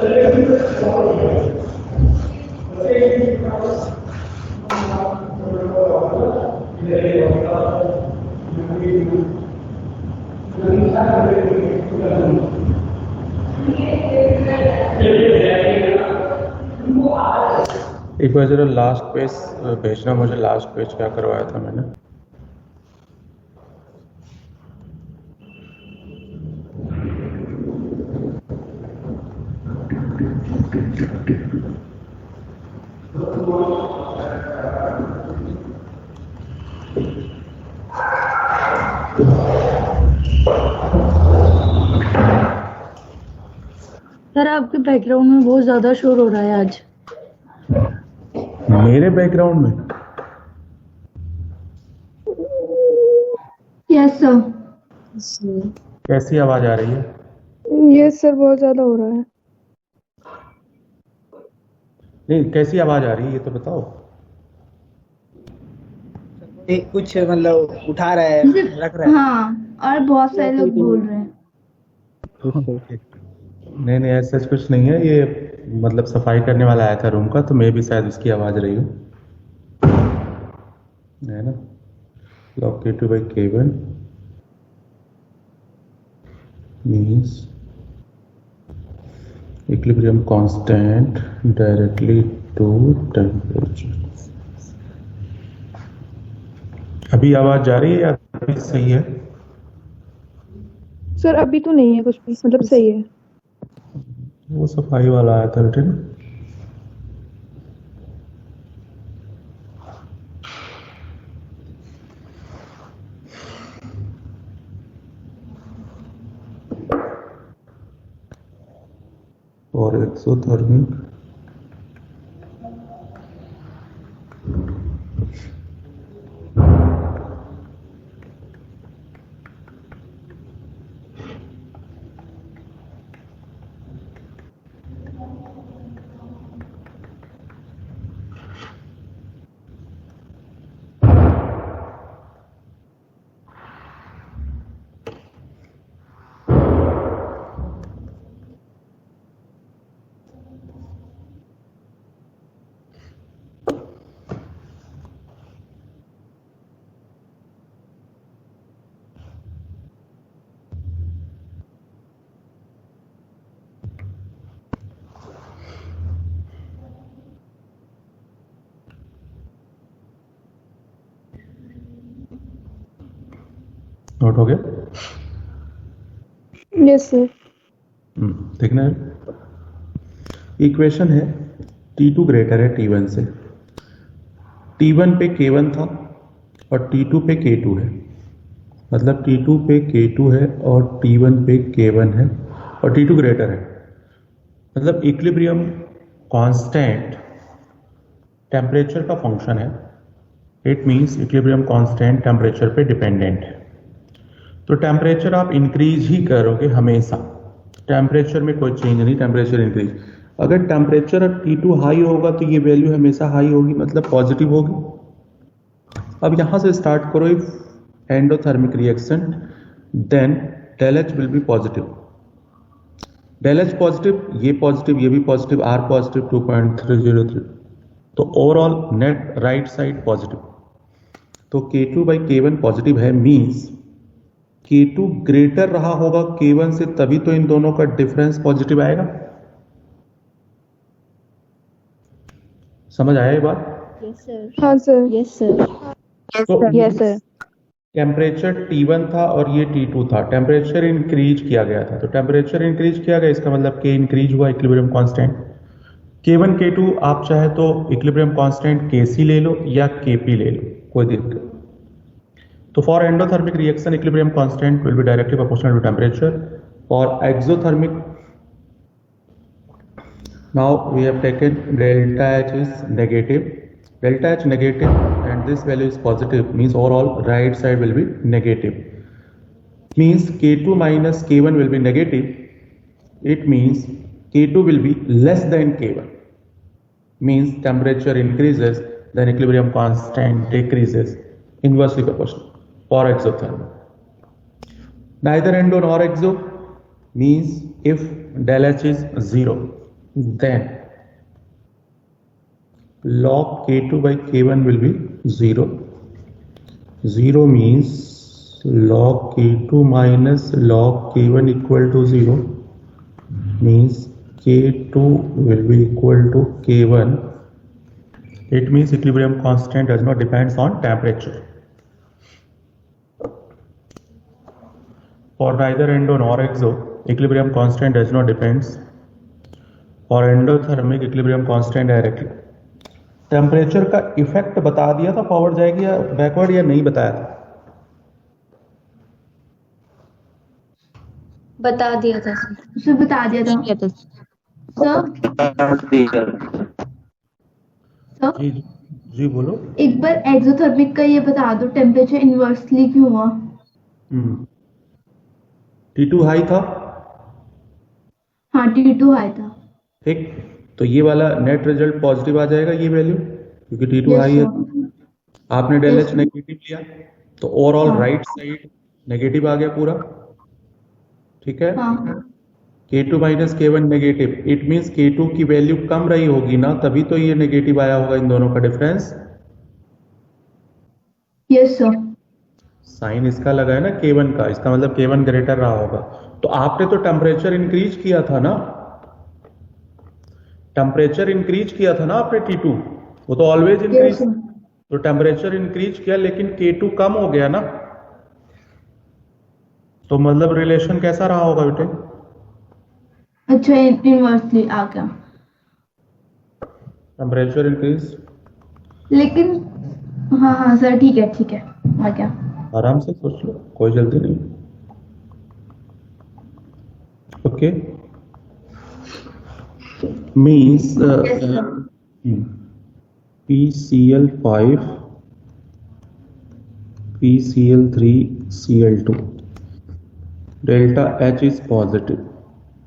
एक बार जरा last page भेजना मुझे, लास्ट पेज क्या करवाया था मैंने। सर आपके बैकग्राउंड में बहुत ज्यादा शोर हो रहा है आज। मेरे बैकग्राउंड में? Yes sir. कैसी आवाज आ रही है? यस सर, बहुत ज्यादा हो रहा है। नहीं, कैसी आवाज आ रही है ये तो बताओ। कुछ मतलब उठा रहा है, रख रहा है। हाँ, और बहुत सारे लोग बोल रहे हैं। नहीं ऐसा कुछ नहीं है, ये मतलब सफाई करने वाला आया था रूम का, तो मैं भी शायद उसकी आवाज रही हूँ, है ना। log K2 by K1 means equilibrium constant directly to temperature। अभी आवाज जा रही है या अभी सही है? सर अभी तो नहीं है कुछ भी, मतलब सही है। वो सफाई वाला आया था बेटे ना। और एक्सोथर्मिक नोट हो गया? Yes sir. देखना है, इक्वेशन है T2 ग्रेटर है T1 से। T1 पे K1 था और T2 पे K2 है, मतलब T2 पे K2 है और T1 पे K1 है और T2 ग्रेटर है, मतलब इक्विलिब्रियम कांस्टेंट टेम्परेचर का फंक्शन है। It means equilibrium constant temperature पे डिपेंडेंट है। तो टेम्परेचर आप इंक्रीज ही करोगे हमेशा, टेम्परेचर में कोई चेंज नहीं, टेम्परेचर इंक्रीज। अगर टेम्परेचर T2 हाई होगा तो ये वैल्यू हमेशा हाई होगी, मतलब पॉजिटिव होगी। अब यहां से स्टार्ट करो, if endothermic reaction then del H will be positive. Del H positive, ये भी पॉजिटिव, आर पॉजिटिव 2.303, तो overall net right side positive. तो K2 by K1 पॉजिटिव है, मींस K2 ग्रेटर रहा होगा K1 से, तभी तो इन दोनों का डिफरेंस पॉजिटिव आएगा। समझ आया ये बात? Yes sir. हाँ sir. Yes sir. Yes sir. Temperature T1 था और ये T2 था, टेम्परेचर इंक्रीज किया गया था, तो टेम्परेचर इंक्रीज किया गया, इसका मतलब K इंक्रीज हुआ, इक्विलिब्रियम कांस्टेंट। K1 K2 आप चाहे तो इक्विलिब्रियम कांस्टेंट Kc ले लो या Kp ले लो, कोई दिक्कत। तो for endothermic reaction equilibrium constant will be directly proportional to temperature. For exothermic, now we have taken delta H is negative, delta H negative and this value is positive, means overall right side will be negative, means K2 minus K1 will be negative. It means K2 will be less than K1, means temperature increases, then equilibrium constant decreases, inversely proportional for exothermic. Neither endo nor exo means if del H is 0, then log k2 by k1 will be 0. 0 means log k2 minus log k1 equal to 0 means k2 will be equal to k1. It means equilibrium constant does not depends on temperature. For neither endo nor exo, equilibrium constant does not depends. For endothermic, equilibrium constant directly. Temperature का effect बता दिया था forward जाएगी या backward, या नहीं बताया था? बता दिया था सर। उसे बता दिया था सर। जी जी बोलो। एक बार एक्सोथर्मिक का ये बता दो, टेम्परेचर इनवर्सली क्यों हुआ? T2 हाई था। हाँ, T2 हाई था। ठीक, तो ये वाला नेट रिजल्ट पॉजिटिव आ जाएगा, ये वैल्यू, क्योंकि T2 हाई है। आपने डेल एच नेगेटिव लिया तो ओवरऑल राइट साइड नेगेटिव आ गया पूरा। ठीक है, K2 minus K1 negative, it means K2 की वैल्यू कम रही होगी ना, तभी तो ये नेगेटिव आया होगा इन दोनों का डिफरेंस। Yes sir. साइन इसका लगा है ना K1 का, इसका मतलब K1 ग्रेटर रहा होगा। तो आपने तो टेम्परेचर इंक्रीज किया था ना, टेम्परेचर इंक्रीज किया था ना आपने T2, वो तो ऑलवेज इंक्रीज। तो टेम्परेचर इंक्रीज किया लेकिन K2 कम हो गया ना, तो मतलब रिलेशन कैसा रहा होगा बेटे? अच्छा, इनवर्सली आ गया। टेम्परेचर इंक्रीज, लेकिन हाँ सर, ठीक है आ गया। आराम से सोच लो, कोई जल्दी नहीं। Okay, means PCl5 PCl3 Cl2 delta H is positive.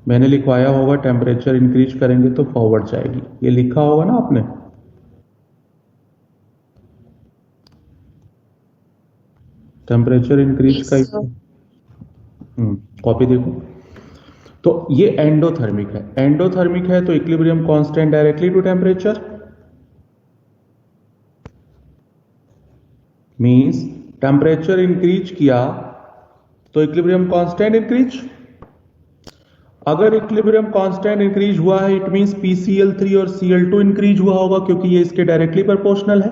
मैंने लिखवाया होगा टेम्परेचर इंक्रीज करेंगे तो फॉरवर्ड जाएगी, ये लिखा होगा ना आपने। टेम्परेचर इंक्रीज का कॉपी देखो। तो ये एंडोथर्मिक है, एंडोथर्मिक है तो equilibrium constant directly to temperature, means temperature increase किया तो इक्विलिब्रियम कांस्टेंट इंक्रीज। अगर इक्विलिब्रियम कांस्टेंट इंक्रीज हुआ है, इट मींस PCl3 और Cl2 इंक्रीज हुआ होगा, क्योंकि ये इसके डायरेक्टली प्रोपोर्शनल है।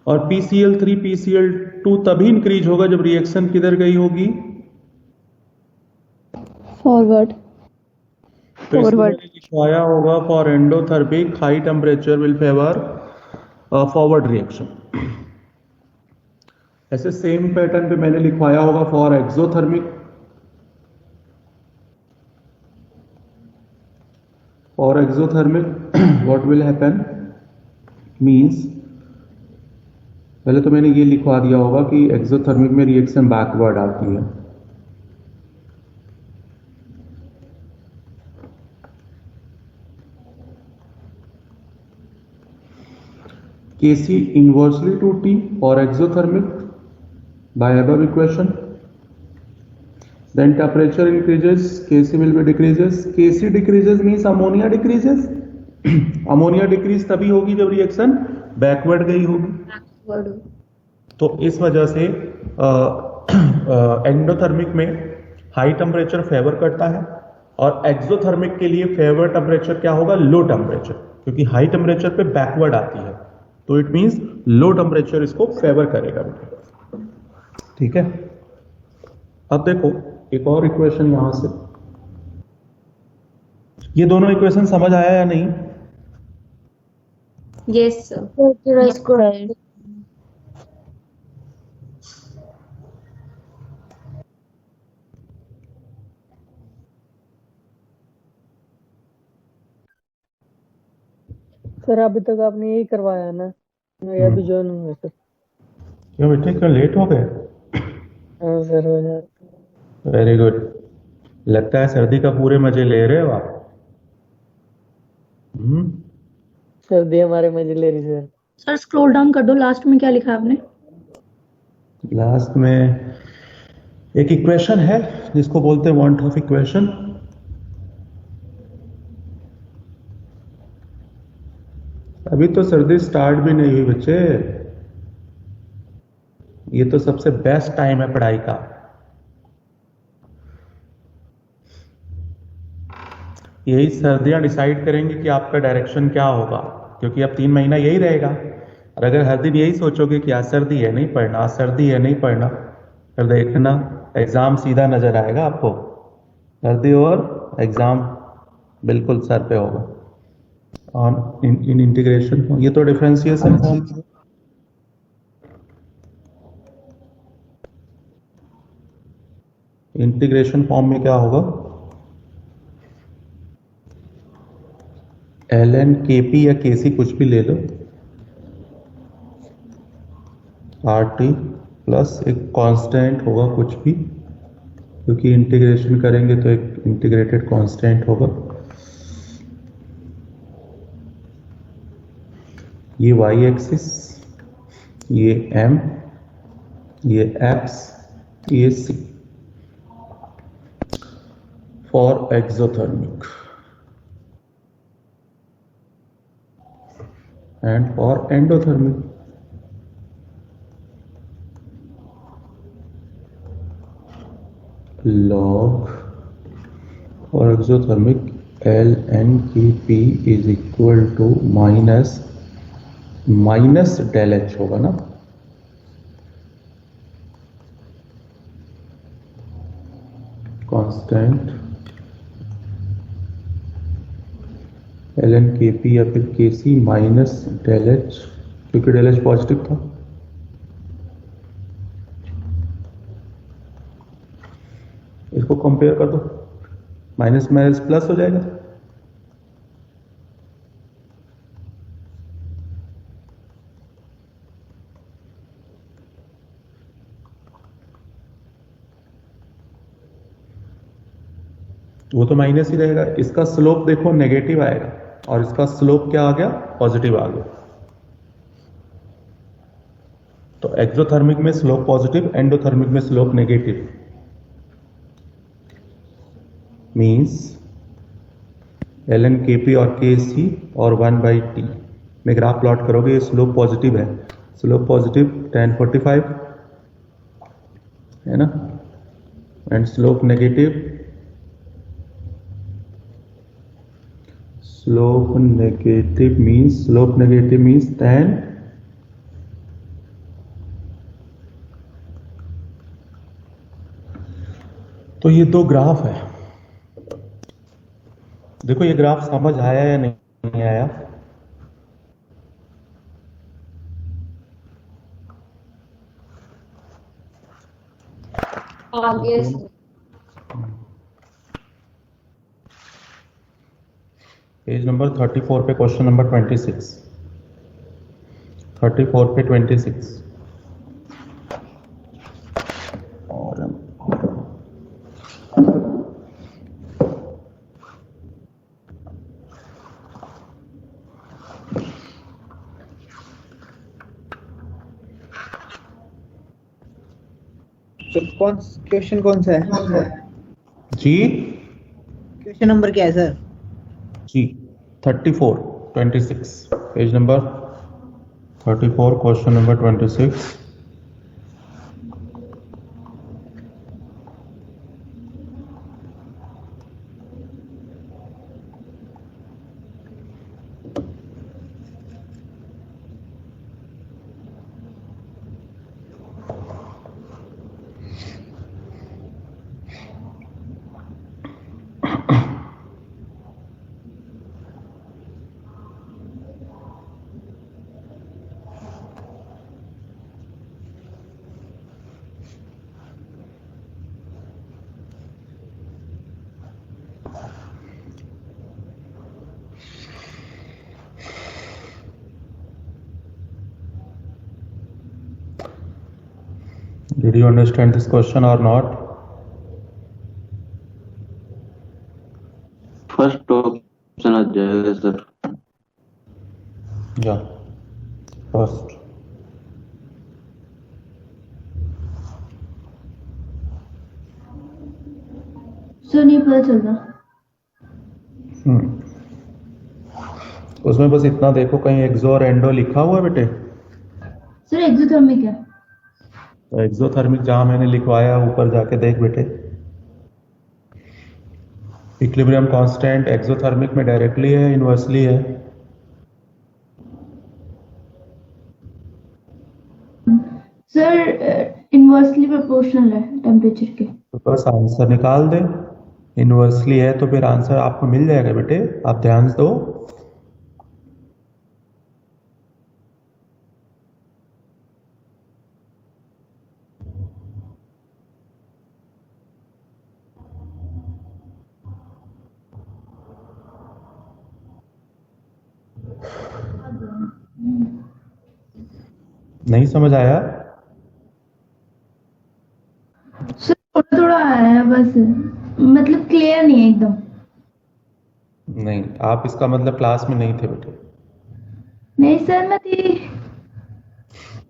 और PCl3 PCl2 तभी इंक्रीज होगा जब रिएक्शन किधर गई होगी? फॉरवर्ड। तो फॉरवर्ड लिखवाया होगा for endothermic high temperature will favour forward reaction. ऐसे सेम पैटर्न पे मैंने लिखवाया होगा for exothermic. For exothermic what will happen means, पहले तो मैंने ये लिखवा दिया होगा कि एक्सोथर्मिक में रिएक्शन बैकवर्ड आती है। Kc inversely to T for exothermic by above equation. Then temperature increases, Kc will be decreases. Kc decreases means ammonia decreases. Ammonia decrease तभी होगी जब रिएक्शन बैकवर्ड गई होगी। तो इस वजह से एंडोथर्मिक में हाई टेम्परेचर फेवर करता है, और एक्सोथर्मिक के लिए फेवर टेम्परेचर क्या होगा? लो टेम्परेचर, क्योंकि हाई टेम्परेचर पे बैकवर्ड आती है, तो इट मींस लो टेम्परेचर इसको फेवर करेगा। ठीक है, अब देखो एक और इक्वेशन यहां से, ये दोनों इक्वेशन समझ आया या नहीं? Yes sir. सर अभी तक आपने यही करवाया ना, मैं अभी ज्वाइन हुआ सर। क्यों बेटे, क्यों लेट हो गए? हाँ सर, हो जाता। वेरी गुड, लगता है सर्दी का पूरे मजे ले रहे हो आप। सर्दी हमारे मजे ले रही सर। सर स्क्रॉल डाउन कर दो, लास्ट में क्या लिखा है आपने? लास्ट में एक इक्वेशन है जिसको बोलते हैं वन ऑफ इक्वेशन। अभी तो सर्दी स्टार्ट भी नहीं हुई बच्चे, ये तो सबसे बेस्ट टाइम है पढ़ाई का। यही सर्दियां डिसाइड करेंगी कि आपका डायरेक्शन क्या होगा, क्योंकि अब 3 महीना यही रहेगा। और अगर हर दिन यही सोचोगे कि आज सर्दी है नहीं पढ़ना, आज सर्दी है नहीं पढ़ना, फिर देखना एग्जाम सीधा नजर आएगा आपको, सर्दी और एग्जाम बिल्कुल सर पे होगा। और इन इंटीग्रेशन, ये तो डिफरेंशिएशन फॉर्म, इंटीग्रेशन फॉर्म में क्या होगा, ln kp या kc कुछ भी ले लो, rt प्लस एक कांस्टेंट होगा कुछ भी, क्योंकि इंटीग्रेशन करेंगे तो एक इंटीग्रेटेड कांस्टेंट होगा। ये y एक्सिस, ये m, ये x, ये c for exothermic and for endothermic. Log for exothermic ln kp is equal to minus del h होगा ना, कांस्टेंट ln kp या फिर kc माइनस डेल एच, क्योंकि डेल एच पॉजिटिव था। इसको कंपेयर कर दो, माइनस माइनस प्लस हो जाएगा। वो तो माइनस ही रहेगा। इसका स्लोप देखो नेगेटिव आएगा और इसका स्लोप क्या आ गया, पॉजिटिव आ गया। तो एक्सोथर्मिक में स्लोप पॉजिटिव, एंडोथर्मिक में slope negative, means ln kp और kc और 1/t में ग्राफ प्लॉट करोगे, ये स्लोप पॉजिटिव है, स्लोप पॉजिटिव tan 45 है ना, and slope negative, slope negative means tan, तो ये दो ग्राफ है। देखो ये ग्राफ समझ आया या नहीं आया, आगे पेज नंबर 34 पे क्वेश्चन नंबर 26, 34 पे 26 और तो क्वेश्चन कौन सा है जी, क्वेश्चन नंबर क्या है सर? जी 34 26 page number 34 question number 26। Did you understand this question or not? First option आ जाएगा सर। या फर्स्ट, सर नहीं पता चल रहा। उसमें बस इतना देखो कहीं एक्सो और एंडो लिखा हुआ है बेटे। सर एक्सोथर्मिक है। तो एक्सोथर्मिक जहां मैंने लिखवाया ऊपर जाके देख बेटे। इक्विलिब्रियम कांस्टेंट एक्सोथर्मिक में डायरेक्टली है, इनवर्सली है? सर इनवर्सली प्रोपोर्शनल है टेम्परेचर के। तो बस आंसर निकाल दे। इनवर्सली है तो फिर आंसर आपको मिल जाएगा बेटे, आप ध्यान दो। नहीं समझ आया? सर थोड़ा थोड़ा आया है बस, मतलब क्लियर नहीं है एकदम। नहीं, आप इसका मतलब क्लास में नहीं थे बेटे। नहीं सर मैं थी।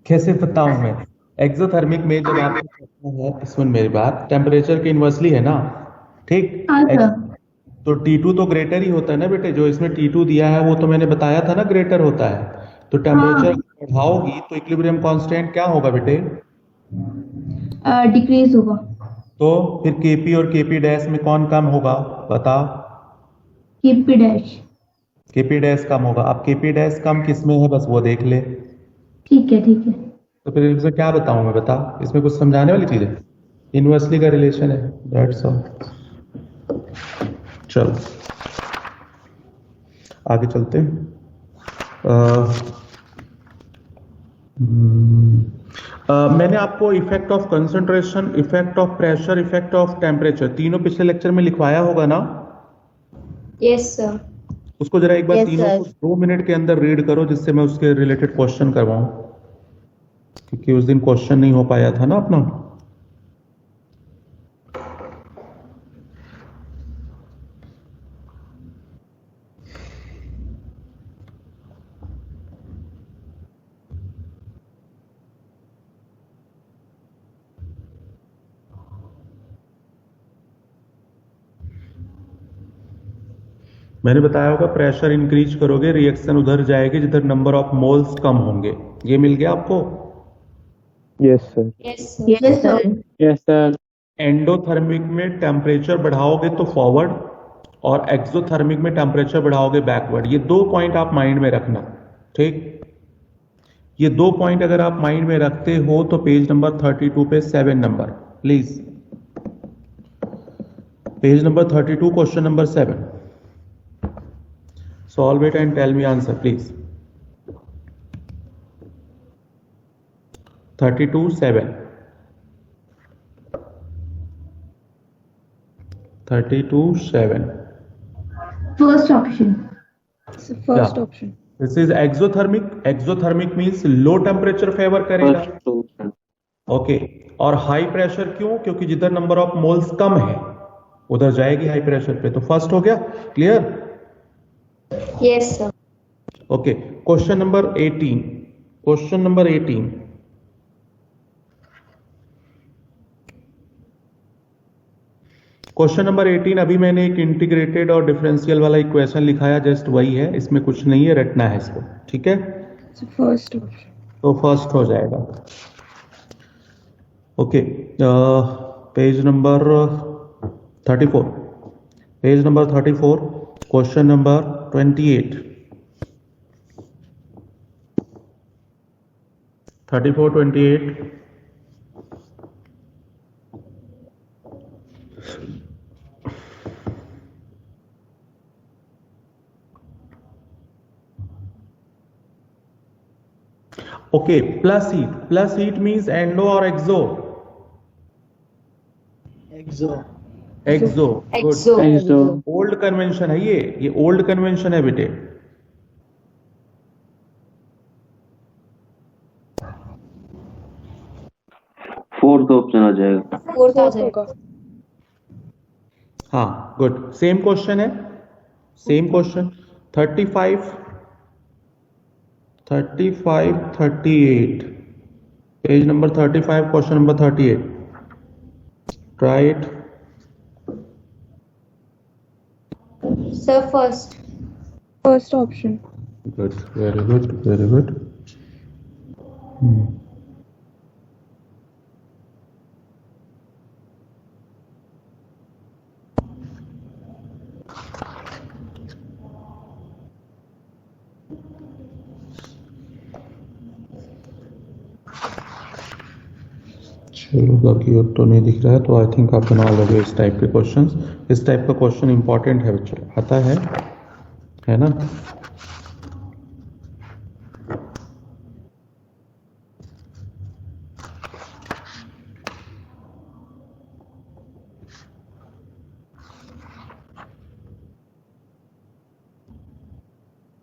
कैसे बताऊं मैं? एक्सोथर्मिक में जब आपको प्रश्न है, सुन मेरी बात, टेम्परेचर के इनवर्सली है ना, ठीक? हाँ सर। तो T2 तो ग्रेटर ही होता है ना बेटे। जो इसमें T2 दिया है वो तो मैंने बताया था ना, ग्रेटर होता है। तो टेम्परेचर बढ़ाओगी तो इक्विलिब्रियम कांस्टेंट क्या होगा बेटे? डिक्रीज होगा। तो फिर Kp और Kp डैश में कौन कम होगा बताओ? Kp dash. Kp डैश कम होगा। अब Kp डैश कम किस में है बस वो देख ले। ठीक है ठीक है। तो फिर इसे क्या बताऊं मैं, बता। इसमें कुछ समझाने वाली चीज है? इनवर्सली का रिलेशन है, दैट्स ऑल। चलो आगे चलते हैं। मैंने आपको effect of concentration, effect of pressure, effect of temperature तीनों पिछले लेक्चर में लिखवाया होगा ना? Yes sir. उसको जरा एक बार Yes, तीनों sir. को 2 मिनट के अंदर रीड करो, जिससे मैं उसके रिलेटेड क्वेश्चन करवाऊं, क्योंकि उस दिन क्वेश्चन नहीं हो पाया था ना अपना। मैंने बताया होगा प्रेशर इंक्रीज करोगे रिएक्शन उधर जाएगी जिधर नंबर ऑफ मोल्स कम होंगे। ये मिल गया आपको? Yes sir. Yes sir. Yes sir. Yes sir. Endothermic में टेम्परेचर बढ़ाओगे तो फॉरवर्ड, और एक्सोथर्मिक में टेम्परेचर बढ़ाओगे बैकवर्ड। ये 2 पॉइंट आप माइंड में रखना, ठीक? ये 2 पॉइंट अगर आप माइंड में रखते हो तो पेज नंबर 32 पे 7 number please. Page number 32 question number 7। Solve it and tell me answer, please. 32:7. 32:7. First option. First option. This is exothermic. Exothermic means low temperature favor करेगा। First option. ओके। और high pressure क्यों? क्योंकि जिधर number of moles कम है उधर जाएगी high pressure पे। तो फर्स्ट हो गया clear? Yes sir. Okay. Question number 18। Question number 18। Question number 18 अभी मैंने एक इंटीग्रेटेड और डिफरेंशियल वाला इक्वेशन लिखाया, जस्ट वही है, इसमें कुछ नहीं है, रटना है इसको, ठीक है? First option. तो फर्स्ट हो जाएगा। Okay. Page number 34। Page number 34 question number 28। 34-28। Okay. Plus heat means endo और एक्सो? एक्सो। एक्सो। एक्सो। ओल्ड कन्वेंशन है ये ओल्ड कन्वेंशन है बेटे। फोर्थ ऑप्शन आ जाएगा। फोर्थ आ जाएगा। हाँ गुड। सेम क्वेश्चन है, same question. 35 38 page number 35 question number 38। Try it. Sir first. First option. Good, very good, very good. चलो, बाकी और तो नहीं दिख रहा है, तो आई थिंक आप बना लोगे इस टाइप के क्वेश्चंस। इस टाइप का क्वेश्चन इंपॉर्टेंट है बच्चों, आता है ना।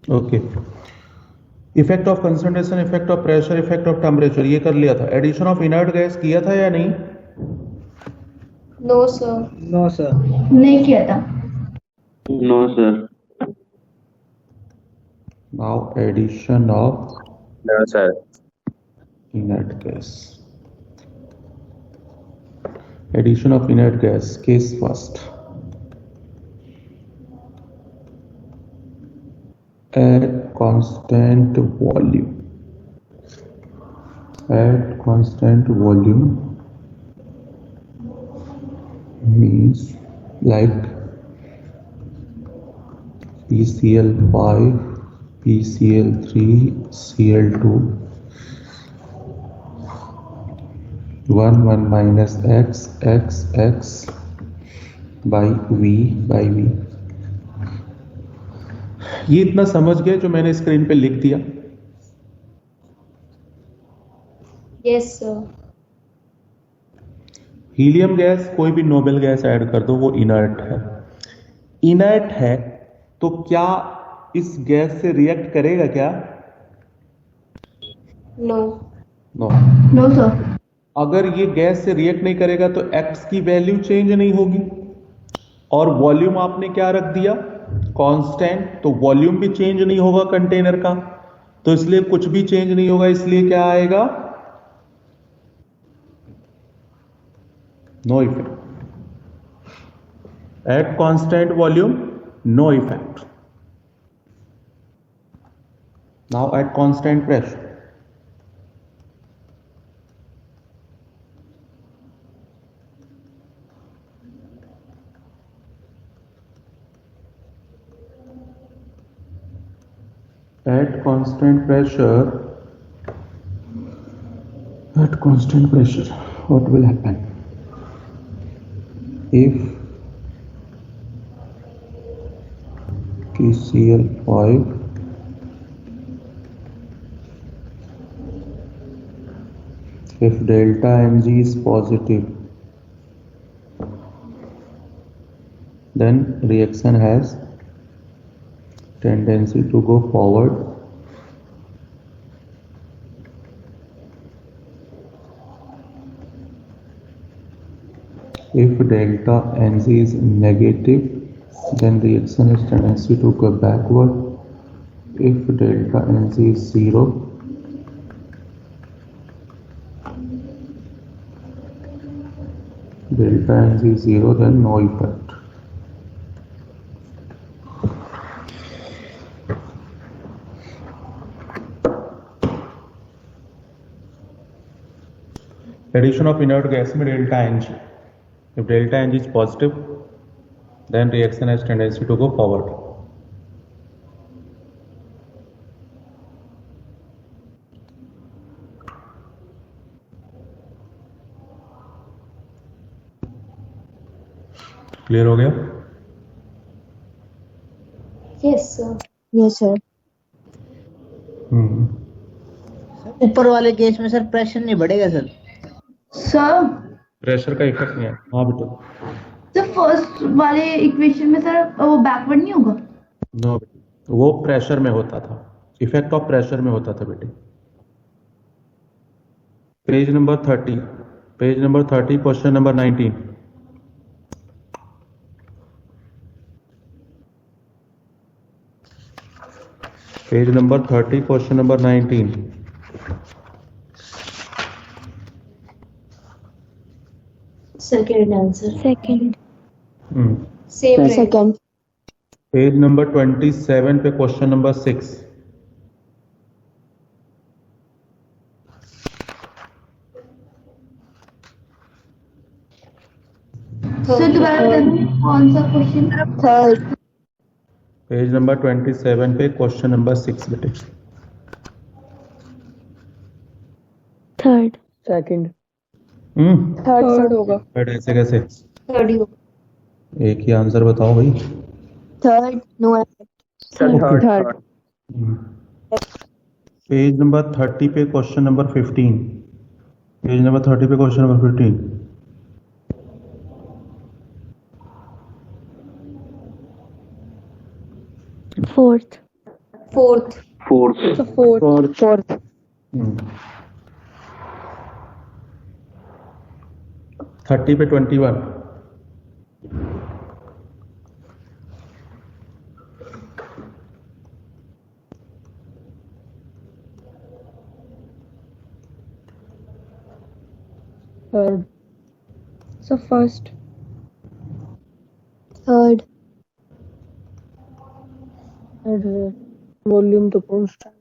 Okay, effect of concentration, effect of pressure, effect of temperature, ये कर लिया था। एडिशन ऑफ इनर्ट गैस किया था या नहीं? No, sir. No sir. नहीं किया था। No sir. Now addition of No, sir. inert gas. Addition of inert gas. Case first. At constant volume. At constant volume means like PCl5, PCl3, Cl2, 1 minus x by V। ये इतना समझ गए जो मैंने screen पे लिख दिया? Yes, sir. Helium gas, कोई भी नोबल गैस ऐड कर दो, वो इनर्ट है। इनर्ट है तो क्या इस गैस से रिएक्ट करेगा क्या? No. नो। No sir. अगर ये गैस से रिएक्ट नहीं करेगा तो x की वैल्यू चेंज नहीं होगी, और वॉल्यूम आपने क्या रख दिया? कांस्टेंट। तो वॉल्यूम भी चेंज नहीं होगा कंटेनर का, तो इसलिए कुछ भी चेंज नहीं होगा, इसलिए क्या आएगा? No effect. At constant volume, no effect. Now at constant pressure, at constant pressure, what will happen? If KCl5 if delta Ng is positive, then reaction has tendency to go forward. If delta Ng is negative, then reaction has tendency to go backward. If delta Ng is 0, delta Ng is 0, then no effect. Addition of inert gas में delta Ng. If delta Ng is positive, then reaction has tendency to go forward. Clear हो गया? Yes, sir. Yes sir. ऊपर वाले case में sir pressure नहीं बढ़ेगा sir? Sir pressure का effect नहीं है। हाँ बेटा। सर फर्स्ट वाले इक्वेशन में सर वो बैकवर्ड नहीं होगा? नो, वो प्रेशर में होता था, इफेक्ट ऑफ प्रेशर में होता था बेटे। Page number 30, question number 19। Page number 30, question number 19। Second answer. Second. Same right. Second. Page number 27 पे क्वेश्चन नंबर 6। सर दोबारा बताना कौन सा क्वेश्चन? Third. पेज नंबर 27 पे क्वेश्चन नंबर 6 बेटे। थर्ड। सेकंड। Third होगा. बट ऐसे कैसे? थर्ड ही होगा। एक ही आंसर बताओ भाई। Third. No. Third. Page number 30 पे क्वेश्चन नंबर 15। पेज नंबर 30 पे question number 15। Fourth. Fourth. Fourth. So fourth. Fourth. 30 पे 21। Third. So first. Third. Third है। वॉल्यूम तो कांस्टेंट।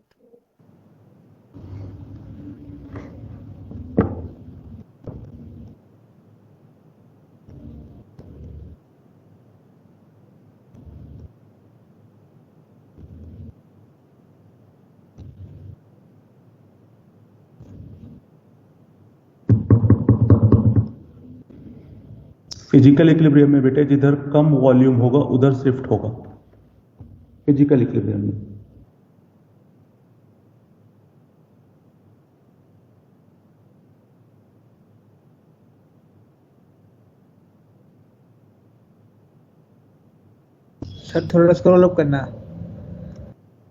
फिजिकल इक्विलिब्रियम में बेटे जिधर कम वॉल्यूम होगा उधर शिफ्ट होगा। फिजिकल इक्विलिब्रियम में सर थोड़ा स्क्रॉल अप करना।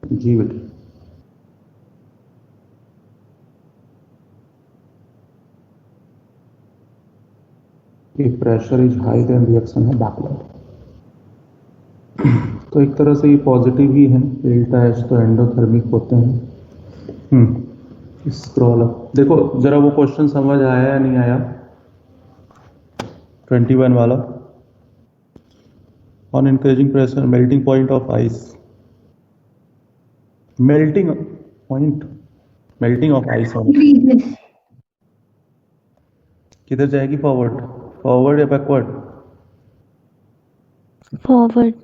जी बेटे। If pressure is high then reaction है बैकवर्ड। तो एक तरह से ये पॉजिटिव ही है। डेल्टा एच तो एंडोथर्मिक होते हैं। स्क्रॉल अप देखो जरा वो क्वेश्चन समझ आया या नहीं आया? 21 वाला। On increasing pressure melting point of ice. Melting point melting of ice किधर जाएगी? फॉरवर्ड फॉरवर्ड या बैकवर्ड? फॉरवर्ड।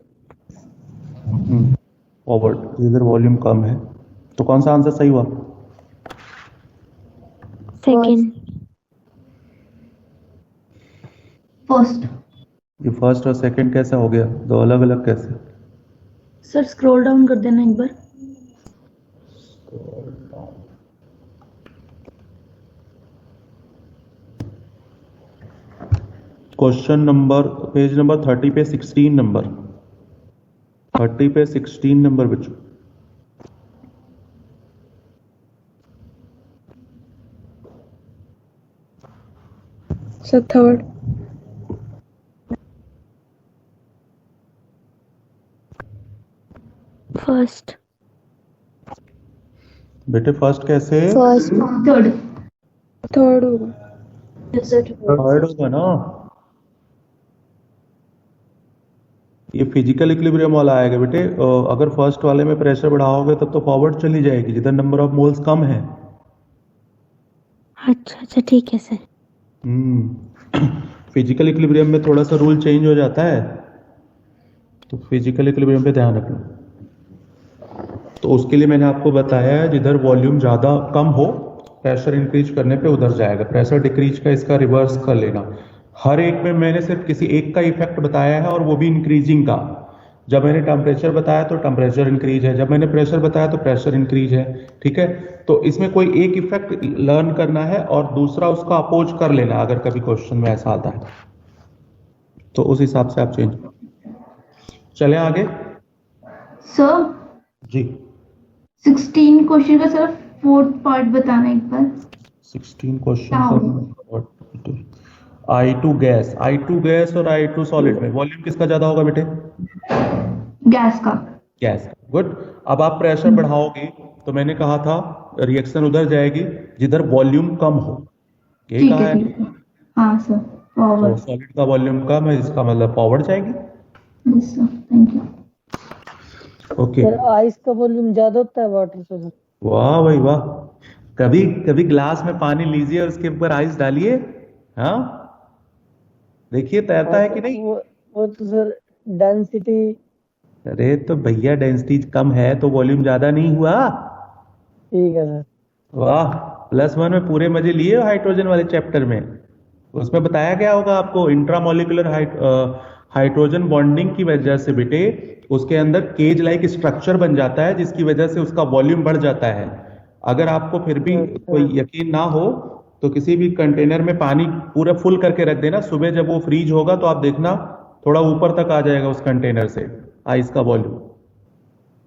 फॉरवर्ड। इधर वॉल्यूम कम है तो कौन सा आंसर सही हुआ? सेकंड। फर्स्ट। ये फर्स्ट और सेकंड कैसे हो गया? दो अलग अलग कैसे? सर स्क्रॉल डाउन कर देना एक बार। क्वेश्चन नंबर पेज नंबर 30 पे 16 नंबर। 30 पे 16 नंबर बच्चों। So third. फर्स्ट। बेटे फर्स्ट कैसे? फर्स्ट। थर्ड। Third होगा. थर्ड होगा ना। ये फिजिकल इक्विलिब्रियम वाला आएगा बेटे। अगर फर्स्ट वाले में प्रेशर बढ़ाओगे तब तो फॉरवर्ड चली जाएगी जिधर नंबर ऑफ मोल्स कम है। अच्छा अच्छा ठीक है सर। फिजिकल इक्विलिब्रियम में थोड़ा सा रूल चेंज हो जाता है तो फिजिकल इक्विलिब्रियम पे ध्यान रखना। तो उसके लिए मैंने आपको बताया है जिधर वॉल्यूम ज़्यादा कम हो प्रेशर इंक्रीज करने पे उधर जाएगा। प्रेशर डिक्रीज का इसका रिवर्स कर लेना। हर एक में मैंने सिर्फ किसी एक का इफेक्ट बताया है और वो भी इंक्रीजिंग का। जब मैंने टेम्परेचर बताया तो टेम्परेचर इंक्रीज है, जब मैंने प्रेशर बताया तो प्रेशर इंक्रीज है। ठीक है, तो इसमें कोई एक इफेक्ट लर्न करना है और दूसरा उसका अपोज कर लेना अगर कभी क्वेश्चन में ऐसा आता है तो उस हिसाब से आप चेंज चले आगे। सर जी 16 क्वेश्चन का सर फोर्थ पार्ट बताना एक बार। 16 क्वेश्चन I2 गैस और I2 सॉलिड में वॉल्यूम किसका ज्यादा होगा बेटे? गैस का। गैस। गुड। अब आप प्रेशर बढ़ाओगे तो मैंने कहा था रिएक्शन उधर जाएगी जिधर वॉल्यूम कम हो। यही ठीक कहा है है। ठीक है। हाँ सर फॉरवर्ड। सॉलिड का वॉल्यूम कम है इसका मतलब फॉरवर्ड जाएगी। Yes sir thank you. Okay. Sir ice का वॉल्यूम ज्यादा होता है वाटर से सर? वाह भाई वाह। कभी कभी ग्लास में पानी लीजिए और उसके ऊपर आइस डालिए। हाँ देखिए तैरता है कि नहीं। वो तो सर डेंसिटी। अरे तो भैया डेंसिटी कम है तो वॉल्यूम ज्यादा नहीं हुआ। ठीक है सर। वाह, +1 में पूरे मजे लिए हो हाइड्रोजन वाले चैप्टर में। उसमें बताया गया होगा आपको इंट्रामोलिकुलर हाइड्रोजन बॉन्डिंग की वजह से बेटे उसके अंदर केज लाइक स्ट्रक्चर बन जाता है जिसकी वजह से उसका वॉल्यूम बढ़ जाता है। अगर आपको फिर भी कोई यकीन ना हो तो किसी भी कंटेनर में पानी पूरा फुल करके रख देना, सुबह जब वो फ्रीज होगा तो आप देखना थोड़ा ऊपर तक आ जाएगा उस कंटेनर से आइस का वॉल्यूम।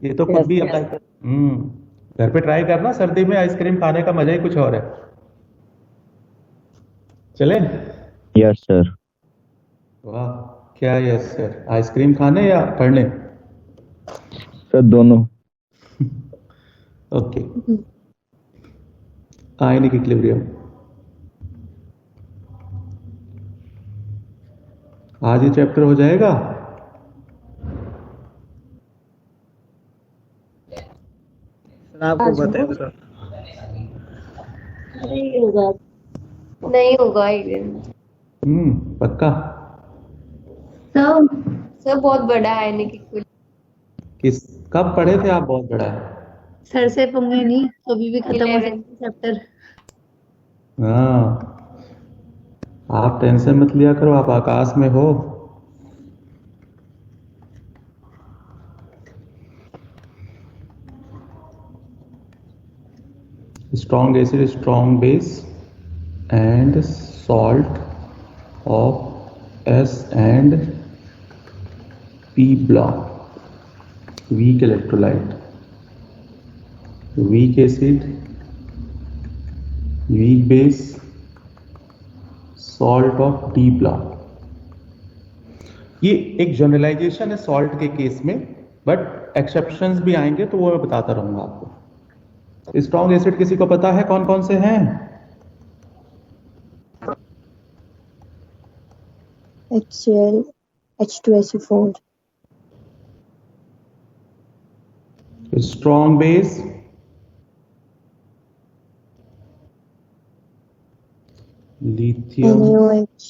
ये तो खुद भी घर पे ट्राई करना, सर्दी में आइसक्रीम खाने का मजा ही कुछ और है। चले? Yes sir. वाह, क्या यस सर, आइसक्रीम खाने या पढ़ने? सर दोनों। ओके, आयनिक इक्विलिब्रियम आज ये चैप्टर हो जाएगा। सर आपको बताया सर। नहीं होगा एक दिन। पक्का? सर बहुत बड़ा है इनकी। किस कब पढ़े थे आप? बहुत बड़ा है सर से पंगे नहीं, कभी भी खत्म हो सकता है चैप्टर। हाँ, आप टेंशन मत लिया करो, आप आकाश में हो। Strong acid, strong base and salt of S and P block, weak electrolyte, weak acid, weak base, salt of T block. ये एक जनरलाइजेशन है सॉल्ट के केस में, बट एक्सेप्शंस भी आएंगे तो वो मैं बताता रहूंगा आपको। स्ट्रॉन्ग एसिड किसी को पता है कौन कौन से हैं? HCl, H2SO4. Strong base, lithium, NaOH.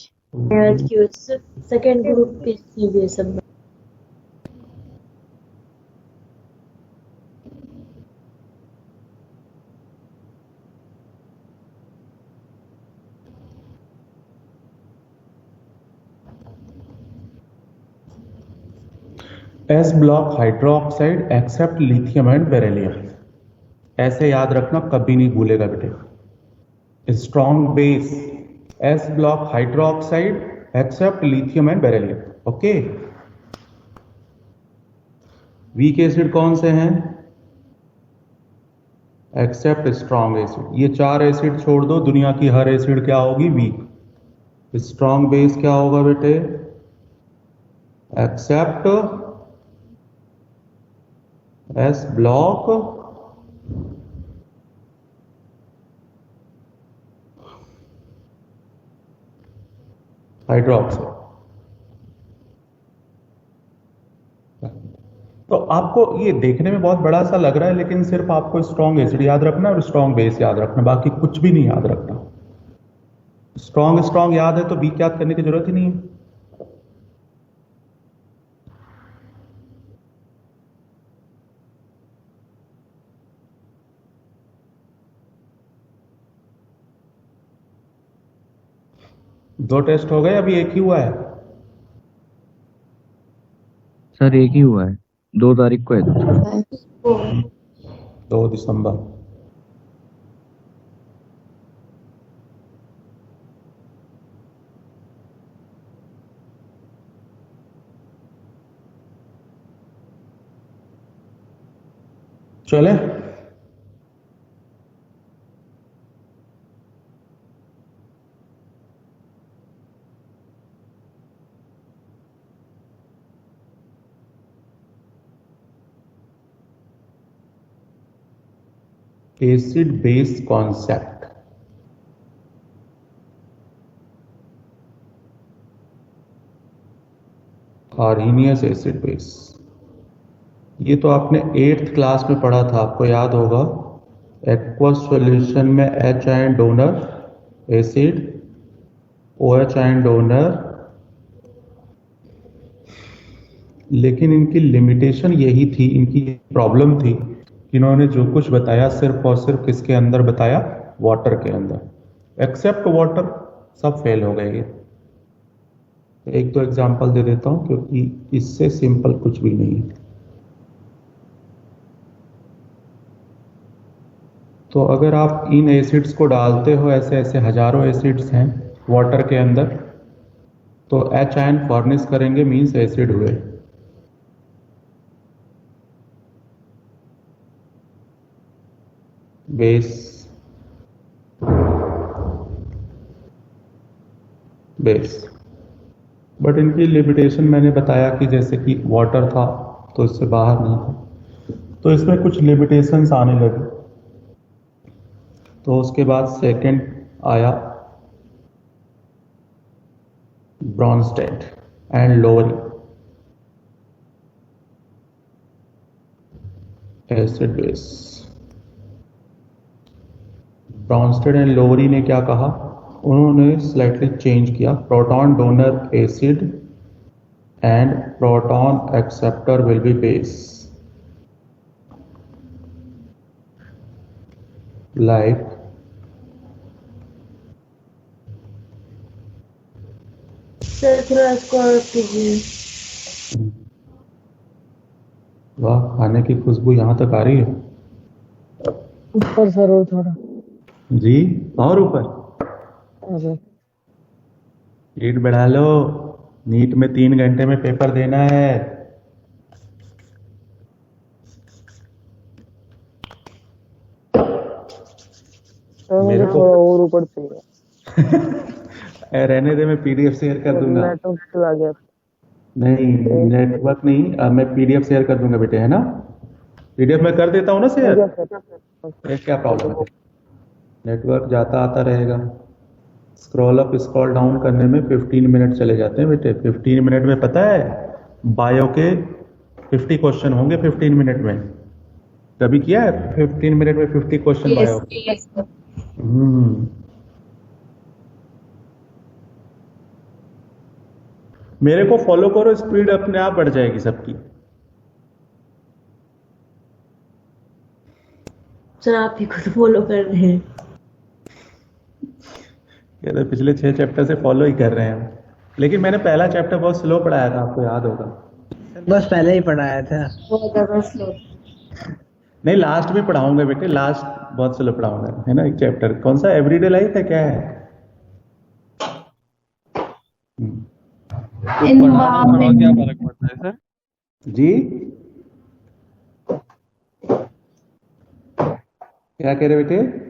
Second group के सीधे सब। S block hydroxide except lithium and beryllium. ऐसे याद रखना, कभी नहीं भूलेगा बेटे। Strong base S block hydroxide except lithium and beryllium. Okay. Weak acid कौन से हैं? Except strong acid. ये 4 एसिड छोड़ दो, दुनिया की हर एसिड क्या होगी? वीक। स्ट्रॉन्ग बेस क्या होगा बेटे? Except S block hydroxide. तो आपको ये देखने में बहुत बड़ा सा लग रहा है, लेकिन सिर्फ आपको स्ट्रॉन्ग एसिड याद रखना और स्ट्रॉन्ग बेस याद रखना, बाकी कुछ भी नहीं याद रखना। स्ट्रॉन्ग याद है तो वीक याद करने की जरूरत ही नहीं है। दो टेस्ट हो गए, अभी एक ही हुआ है। सर एक ही हुआ है, 2 तारीख को है। 2 दिसंबर। चले? Acid base concept. Arrhenius acid base, ये तो आपने 8th क्लास में पढ़ा था, आपको याद होगा। एक्वस सॉल्यूशन में H ion donor acid, OH ion donor लेकिन इनकी लिमिटेशन यही थी, इनकी प्रॉब्लम थी कि इन्होंने जो कुछ बताया सिर्फ और सिर्फ किसके अंदर बताया, वाटर के अंदर। एक्सेप्ट वाटर सब फेल हो गए। एक दो एग्जांपल दे देता हूं क्योंकि इससे सिंपल कुछ भी नहीं है। तो अगर आप इन एसिड्स को डालते हो, ऐसे ऐसे हजारों एसिड्स हैं वाटर के अंदर, तो एच आयन फॉर्निश करेंगे, मीन्स एसिड हुए। बेस बेस बट इनकी लिमिटेशन मैंने बताया कि जैसे कि वाटर था तो इससे बाहर नहीं था, तो इसमें कुछ लिमिटेशंस आने लगी। तो उसके बाद सेकंड आया Bronsted and Lowry, acid base. Bronsted and Lowry ने क्या कहा, उन्होंने स्लाइटली चेंज किया, proton donor acid and proton acceptor will be base, like sir थोड़ा इसको और कीजिए। वाह, खाने की खुशबू यहाँ तक आ रही है ऊपर सर और थोड़ा। जी, और ऊपर हाँ सर। हीट बढ़ा लो, नीट में 3 घंटे में पेपर देना है। सर मेरे मुझे को थोड़ा और ऊपर चाहिए। रहने दे, मैं पीडीएफ शेयर कर दूंगा। नेटवर्क चला गया। नहीं, नेटवर्क नहीं, मैं पीडीएफ शेयर कर दूंगा बेटे, है ना। पीडीएफ में कर देता हूँ ना शेयर, क्या प्रॉब्लम है। नेटवर्क जाता आता रहेगा। स्क्रॉल अप स्क्रॉल डाउन करने में 15 मिनट चले जाते हैं बेटे। 15 मिनट में पता है बायो के 50 क्वेश्चन होंगे 15 मिनट में। कभी किया है 15 मिनट में 50 क्वेश्चन बायो? मेरे को फॉलो करो, स्पीड अपने आप बढ़ जाएगी सबकी। सर आप ही खुद फॉलो कर रहे हैं। ये तो पिछले 6 चैप्टर से फॉलो ही कर रहे हैं, लेकिन मैंने पहला चैप्टर बहुत स्लो पढ़ाया था, आपको याद होगा। बस पहले ही पढ़ाया था। बहुत ज्यादा स्लो। नहीं, लास्ट में पढ़ाऊंगा बेटे, लास्ट बहुत स्लो पढ़ाऊंगा, है ना। एक चैप्टर कौन सा, एवरीडे लाइफ है क्या है? एनवायरनमेंट क्या फर्क पड़ता है सर? जी, क्या कह रहे बेटे?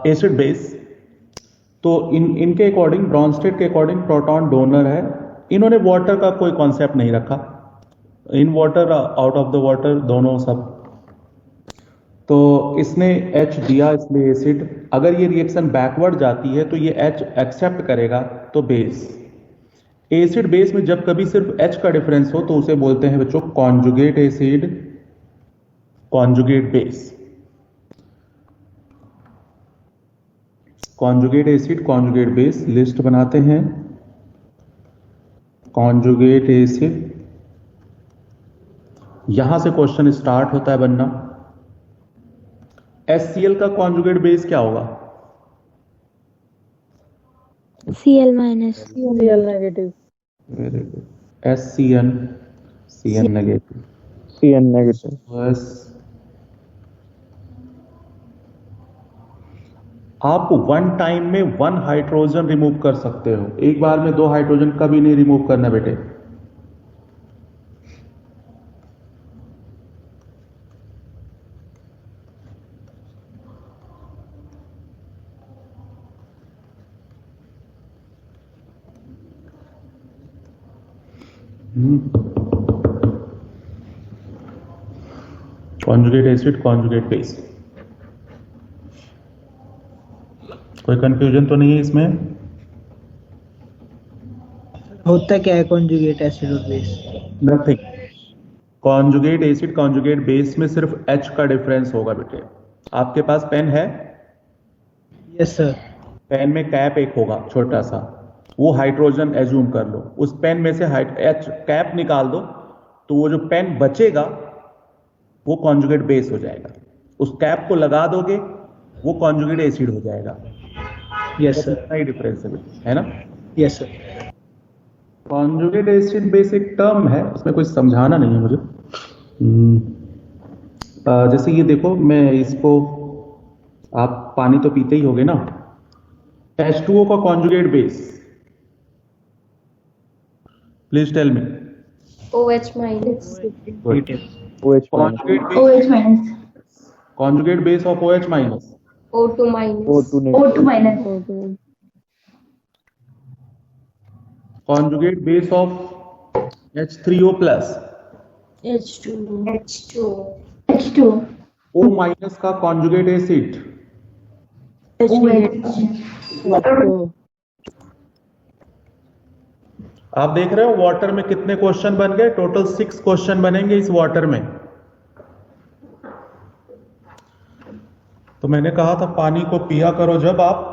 एसिड बेस, तो इनके अकॉर्डिंग, ब्रॉन्स्टेड के अकॉर्डिंग प्रोटॉन डोनर है। इन्होंने वाटर का कोई कॉन्सेप्ट नहीं रखा, in water out of the water दोनों सब। तो इसने H दिया, इसलिए एसिड। अगर ये रिएक्शन बैकवर्ड जाती है तो ये H एक्सेप्ट करेगा, तो बेस। एसिड बेस में जब कभी सिर्फ H का डिफरेंस हो तो उसे बोलते हैं बच्चों conjugate acid, conjugate base. Conjugate acid, conjugate base, list बनाते हैं। कॉन्जुगेट एसिड, यहां से क्वेश्चन स्टार्ट होता है बनना। HCl का कॉन्जुगेट बेस क्या होगा? Cl minus. Cl negative. Very good, SCN, CN negative. Cn negative. बस आप वन टाइम में 1 हाइड्रोजन रिमूव कर सकते हो, एक बार में 2 हाइड्रोजन कभी नहीं रिमूव करना बेटे। कॉन्जुगेट एसिड, कॉन्जुगेट बेस, कोई कंफ्यूजन तो नहीं है इसमें? होता क्या है कॉन्जुगेट एसिड और base? Nothing. Conjugate acid, conjugate base में सिर्फ H का डिफरेंस होगा बेटे। आपके पास पेन है? Yes sir. पेन में कैप एक होगा छोटा सा, वो हाइड्रोजन एज्यूम कर लो, उस पेन में से एच कैप निकाल दो, तो वो जो पेन बचेगा वो कॉन्जुगेट बेस हो जाएगा। उस कैप को लगा दोगे वो कॉन्जुगेट एसिड हो जाएगा। Yes sir. इतना ही डिफरेंस है ना। Yes sir. Conjugate acid base एक टर्म है, उसमें कोई समझाना नहीं है मुझे। जैसे ये देखो, मैं इसको, आप पानी तो पीते ही होगे ना, H2O का conjugate base, please tell me. OH minus. OH minus. Conjugate base of OH minus. O2 minus. O2 minus. Conjugate base of H3O plus. H2. H2. H2. O minus का conjugate acid. OH. आप देख रहे हो water में कितने question बन गए, total 6 question बनेंगे इस वाटर में। तो मैंने कहा था पानी को पिया करो जब आप,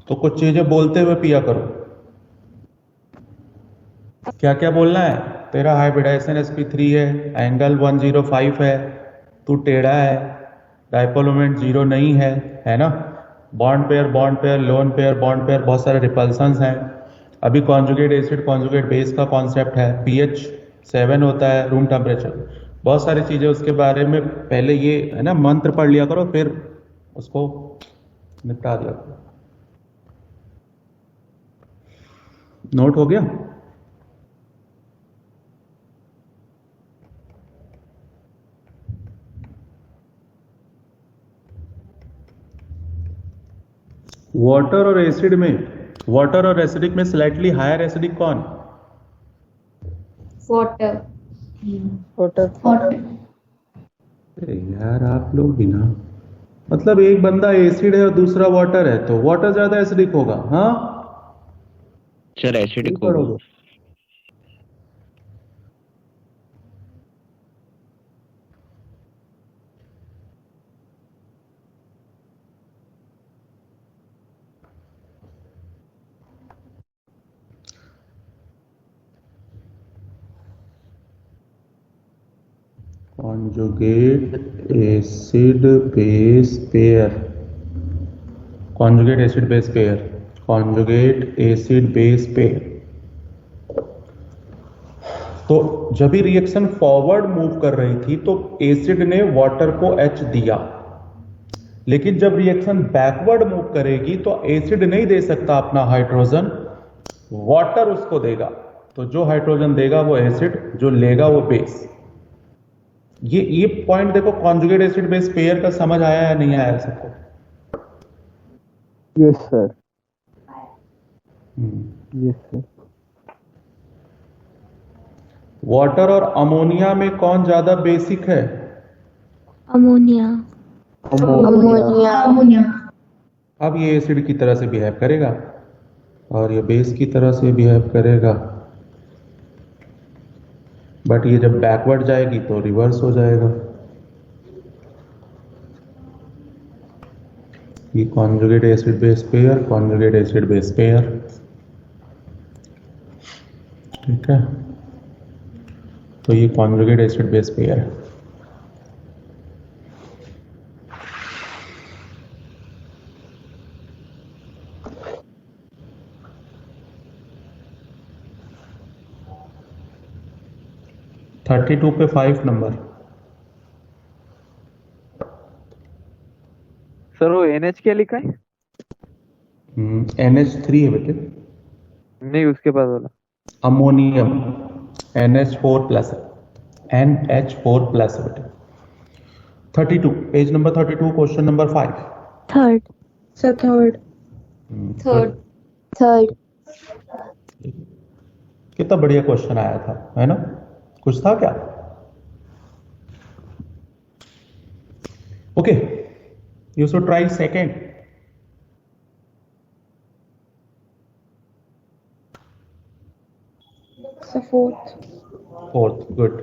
तो कुछ चीजें बोलते हुए पिया करो। क्या क्या बोलना है? तेरा हाइब्रिडाइजेशन sp3 है, एंगल 105 है, तू टेढ़ा है, डायपोल मोमेंट 0 नहीं है ना, bond pair, lone pair, bond pair, बहुत सारे रिपल्सन्स हैं। अभी कॉन्जुगेट एसिड कॉन्जुगेट बेस का कॉन्सेप्ट है, pH 7 होता है, रूम टेम्परेचर, बहुत सारी चीजें उसके बारे में पहले ये है ना मंत्र पढ़ लिया करो, फिर उसको निपटा दिया करो। नोट हो गया? वाटर और एसिड में, वाटर और एसिडिक में स्लाइटली हायर एसिडिक कौन? Water. अरे यार आप लोग भी ना, मतलब एक बंदा एसिड है और दूसरा वाटर है, तो वाटर ज्यादा एसिडिक होगा। हाँ सर एसिडिक होगा। Conjugate acid base pair, conjugate acid base pair, conjugate acid base pair. तो जब भी रिएक्शन फॉरवर्ड मूव कर रही थी तो एसिड ने वाटर को H दिया, लेकिन जब रिएक्शन बैकवर्ड मूव करेगी तो एसिड नहीं दे सकता अपना हाइड्रोजन, वाटर उसको देगा। तो जो हाइड्रोजन देगा वो एसिड, जो लेगा वो बेस। ये पॉइंट देखो, कॉन्जुगेट एसिड बेस पेयर का समझ आया या नहीं आया सबको? Yes sir. Yes sir. Water और अमोनिया में कौन ज्यादा बेसिक है? अमोनिया। अमोनिया। अब ये एसिड की तरह से बिहेव करेगा और ये बेस की तरह से बिहेव करेगा, बट ये जब बैकवर्ड जाएगी तो रिवर्स हो जाएगा। ये conjugate acid base pair, conjugate acid base pair, ठीक है। तो ये कॉन्जुगेट एसिड बेस पेयर है। थर्टी 32 पे 5 नंबर। सर वो NH क्या लिखा है? NH3 है बेटे। नहीं, उसके बाद वाला अमोनियम NH4 प्लस है, NH4 प्लस है बेटे। 32 page number 32 question number 5। Third. Sir third. Third. कितना बढ़िया क्वेश्चन आया था, है ना? कुछ था क्या? Okay, you should try second. Fourth, good.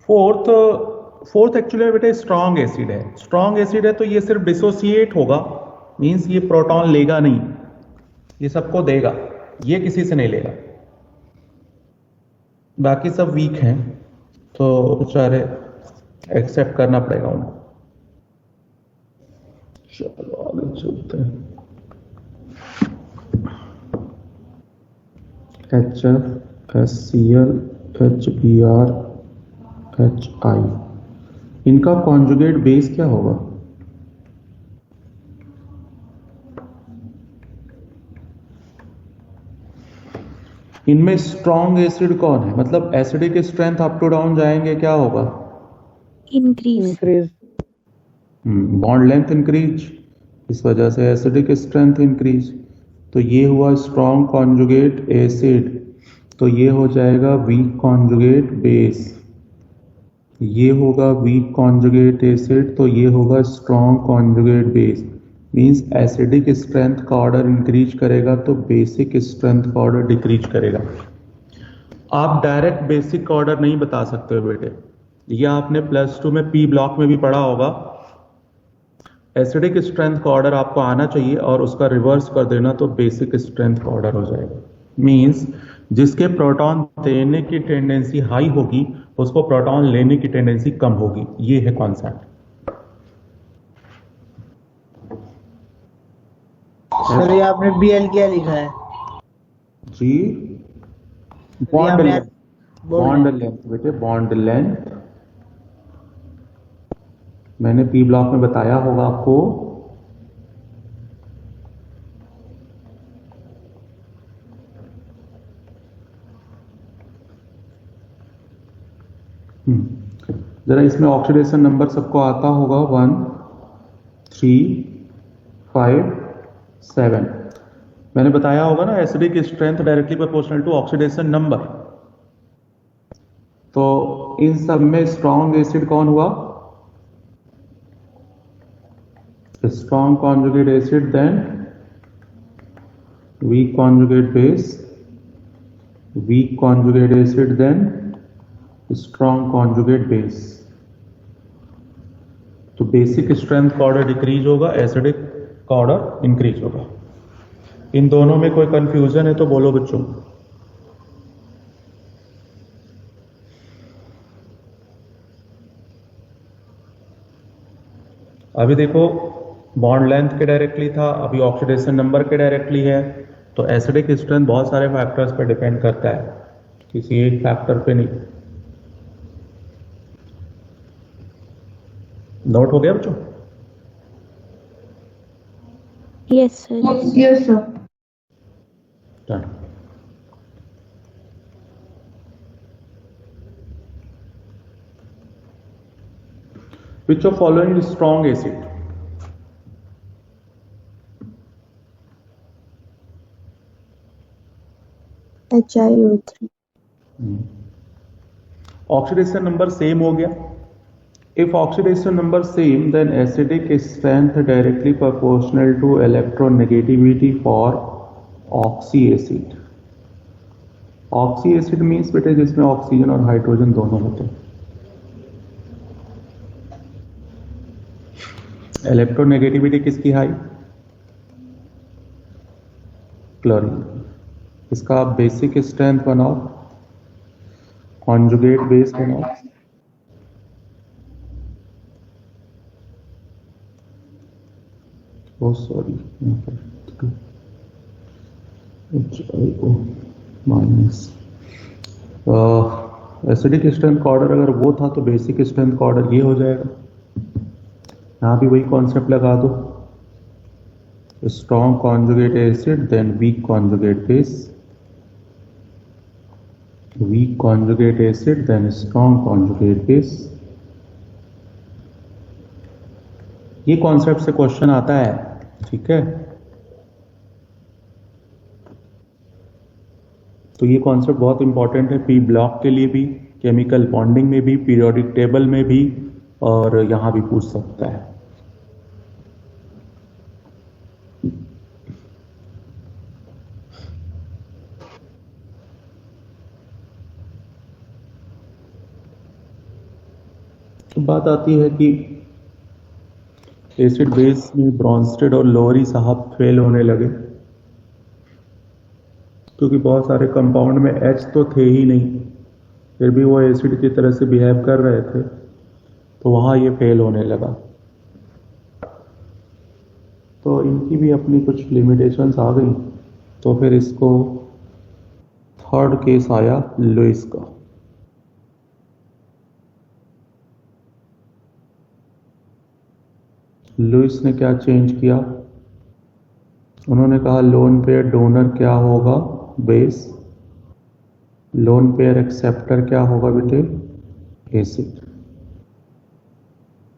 Fourth actually में बेटे स्ट्रॉन्ग एसिड है। स्ट्रॉन्ग एसिड है तो ये सिर्फ डिसोसिएट होगा, मीन्स ये प्रोटॉन लेगा नहीं, ये सबको देगा, ये किसी से नहीं लेगा, बाकी सब वीक हैं तो बेचारे एक्सेप्ट करना पड़ेगा उनको। चलो आगे चलते हैं। HF, HCl, HBr, HI, इनका कॉन्जुगेट बेस क्या होगा? इनमें स्ट्रॉन्ग एसिड कौन है, मतलब acidic strength up to down जाएंगे, क्या होगा? Increase. Increase. Bond length increase, इस वजह से एसिडिक स्ट्रेंथ इंक्रीज। तो ये हुआ स्ट्रॉन्ग कॉन्जुगेट एसिड, तो ये हो जाएगा वीक कॉन्जुगेट बेस। ये होगा वीक कॉन्जुगेट एसिड, तो ये होगा strong conjugate base. Means acidic strength का ऑर्डर इंक्रीज करेगा तो बेसिक स्ट्रेंथ का ऑर्डर डिक्रीज करेगा। आप डायरेक्ट बेसिक का ऑर्डर नहीं बता सकते हो बेटे, ये आपने +2 में पी ब्लॉक में भी पढ़ा होगा। एसिडिक स्ट्रेंथ का ऑर्डर आपको आना चाहिए और उसका रिवर्स कर देना तो बेसिक स्ट्रेंथ का ऑर्डर हो जाएगा। मींस जिसके प्रोटॉन देने की टेंडेंसी हाई होगी उसको प्रोटॉन लेने की टेंडेंसी कम होगी, ये है कॉन्सेप्ट। सर ये आपने BL क्या लिखा है? जी, बॉन्ड हमने लेंथ, बॉन्ड लेंथ बेटे, बॉन्ड लेंथ मैंने पी ब्लॉक में बताया होगा आपको। जरा इसमें ऑक्सीडेशन नंबर सबको आता होगा 1, 3, 5, 7। मैंने बताया होगा ना acidic strength directly proportional to oxidation number. तो इन सब में स्ट्रॉन्ग एसिड कौन हुआ? Strong conjugate acid, then weak conjugate base, weak conjugate acid, then strong conjugate base. तो बेसिक स्ट्रेंथ का ऑर्डर डिक्रीज होगा, एसिडिक का ऑर्डर इंक्रीज होगा। इन दोनों में कोई कंफ्यूजन है तो बोलो बच्चों। अभी देखो बॉन्ड लेंथ के डायरेक्टली था, अभी ऑक्सीडेशन नंबर के डायरेक्टली है। तो एसिडिक स्ट्रेंथ बहुत सारे फैक्टर्स पर डिपेंड करता है, किसी एक फैक्टर पे नहीं। नोट हो गया बच्चों? Yes sir. Yes sir. Done. Which of following is strong acid? HiO3। Oxidation number same हो गया। If oxidation number same, then acidic strength directly proportional to electronegativity for oxy acid. Oxy acid means बेटे जिसमें oxygen और hydrogen दोनों होते हैं। Electronegativity किसकी high? Chlorine. इसका आप बेसिक स्ट्रेंथ बनाओ, कॉन्जुगेट बेस बनाओ। Oh sorry, HiO minus. Acidic strength का ऑर्डर अगर वो था तो बेसिक स्ट्रेंथ का ऑर्डर ये हो जाएगा। यहाँ भी वही कॉन्सेप्ट लगा दो, strong conjugate acid, then weak conjugate base, weak conjugate acid, then strong conjugate base. ये कॉन्सेप्ट से क्वेश्चन आता है, ठीक है। तो ये कॉन्सेप्ट बहुत इंपॉर्टेंट है पी ब्लॉक के लिए भी, केमिकल बॉन्डिंग में भी, पीरियोडिक टेबल में भी, और यहां भी पूछ सकता है। तो बात आती है कि एसिड बेस में ब्रॉन्स्टेड और लोरी साहब फेल होने लगे, क्योंकि बहुत सारे कंपाउंड में H तो थे ही नहीं, फिर भी वो एसिड की तरह से बिहेव कर रहे थे, तो वहाँ ये फेल होने लगा। तो इनकी भी अपनी कुछ लिमिटेशंस आ गई, तो फिर इसको थर्ड केस आया लुइस का। लुइस ने क्या चेंज किया? उन्होंने कहा लोन पेयर डोनर क्या होगा? बेस। लोन पेयर एक्सेप्टर क्या होगा बेटे? Acid.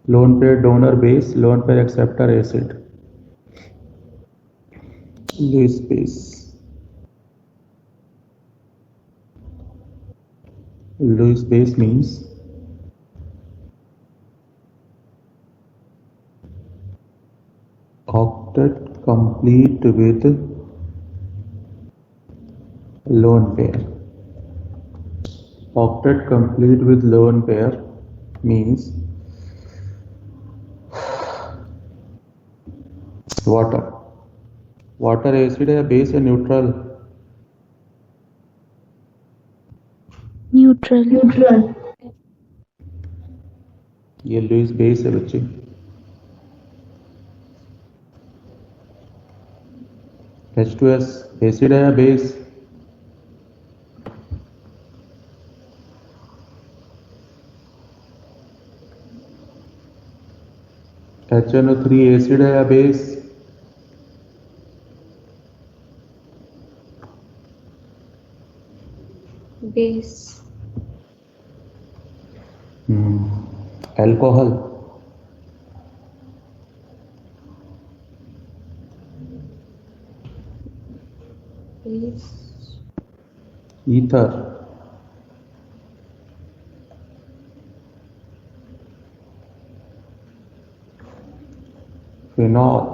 Loan pair donor base, lone pair acceptor acid. Lewis base. Lewis base means octet complete with lone pair. Octet complete with lone pair means water. Water acid है, base है, neutral? Neutral. ये Lewis base है बच्चे। H2S acid है या base? HNO3 acid है या base? Base. Alcohol? Base. Ether? Phenol?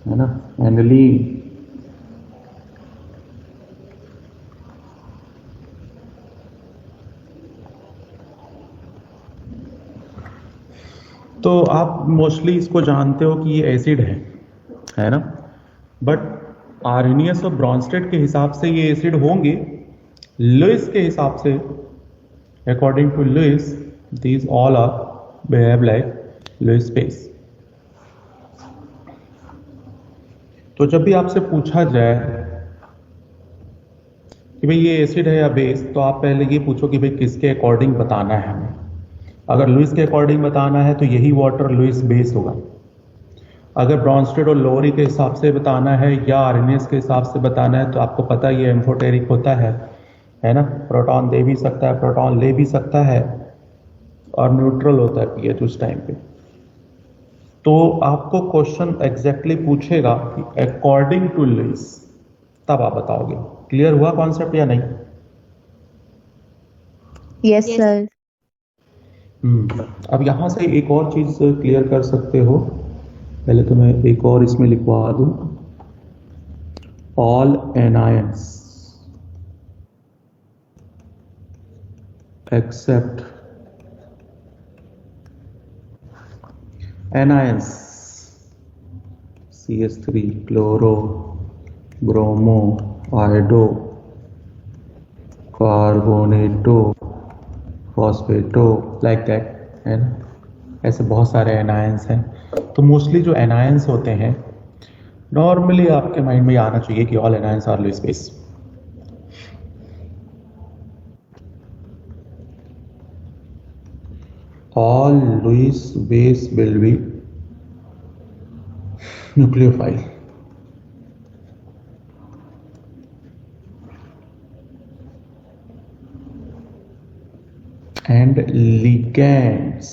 है ना, एनिलीन? तो आप मोस्टली इसको जानते हो कि ये एसिड है ना, बट आर्हेनियस और ब्रॉन्स्टेड के हिसाब से ये एसिड होंगे। लुइस के हिसाब से, according to Lewis, these all are behave like Lewis base. तो जब भी आपसे पूछा जाए कि भाई ये एसिड है या बेस, तो आप पहले ये पूछो कि भाई किसके अकॉर्डिंग बताना है हमें। अगर लुइस के अकॉर्डिंग बताना है तो यही वाटर लुइस बेस होगा। अगर ब्रॉन्स्टेड और लोरी के हिसाब से बताना है या आर्हेनियस के हिसाब से बताना है, तो आपको पता ये एम्फोटेरिक होता है ना, प्रोटॉन दे भी सकता है, प्रोटॉन ले भी सकता है, और न्यूट्रल होता है पीएच उस टाइम पे। तो आपको क्वेश्चन एग्जैक्टली पूछेगा कि अकॉर्डिंग टू लुइस, तब आप बताओगे। क्लियर हुआ कॉन्सेप्ट या नहीं? Yes sir. अब यहां से एक और चीज क्लियर कर सकते हो। पहले तो मैं एक और इसमें लिखवा दूं, all anions except anions CH3, chloro, bromo, iodo, carbonato, phosphato, like that, है ना। ऐसे बहुत सारे एनायंस हैं। तो मोस्टली जो एनायंस होते हैं, नॉर्मली आपके माइंड में आना चाहिए कि all anions are Lewis base. All Lewis base will be nucleophile. And ligands,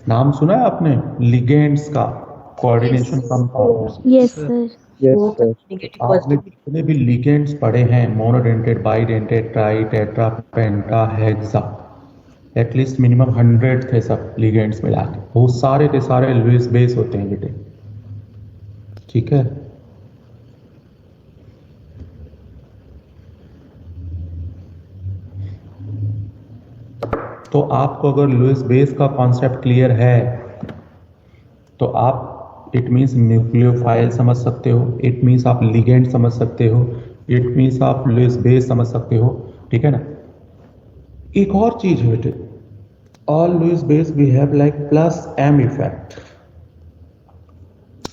नाम सुना है आपने लिगेंड्स का? Coordination compounds. Yes sir. आपने जितने भी लिगेंड्स पढ़े हैं, monodentate, bidentate, tri, tetra, penta, hexa, at least minimum 100 थे सब लिगेंड्स मिला के, वो सारे के सारे लुइस बेस होते हैं बेटे। ठीक है। तो आपको अगर लुईस बेस का कॉन्सेप्ट क्लियर है तो आप इट मीन्स न्यूक्लियोफाइल समझ सकते हो, इट मीन्स आप लिगेंड समझ सकते हो, इट मीन्स आप लुईस बेस समझ सकते हो, ठीक है ना। एक और चीज है बेटे, all Lewis base we have like plus M effect.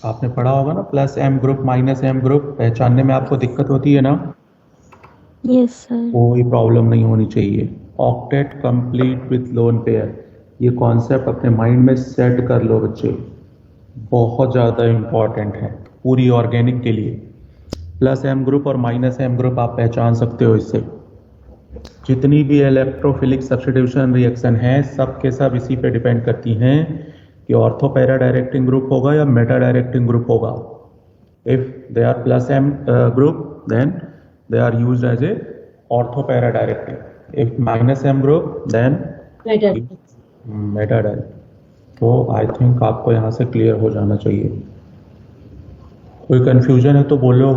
आपने पढ़ा होगा ना, plus M group minus M group पहचानने में आपको दिक्कत होती है ना। Yes sir. कोई प्रॉब्लम नहीं होनी चाहिए। Octet complete with lone pair, ये कॉन्सेप्ट अपने माइंड में सेट कर लो बच्चे, बहुत ज़्यादा इंपॉर्टेंट है पूरी ऑर्गेनिक के लिए। प्लस एम ग्रुप और माइनस एम ग्रुप आप पहचान सकते हो इससे। जितनी भी इलेक्ट्रोफिलिक सब्स्टिट्यूशन रिएक्शन है सब के सब इसी पे डिपेंड करती हैं कि ऑर्थो पैरा डायरेक्टिंग ग्रुप होगा या मेटा डायरेक्टिंग ग्रुप होगा। If they are plus M group then they are used as a ortho para directing. If minus m group then meta direct. तो आई थिंक आपको यहाँ से clear हो जाना चाहिए। कोई कंफ्यूजन है तो बोलो।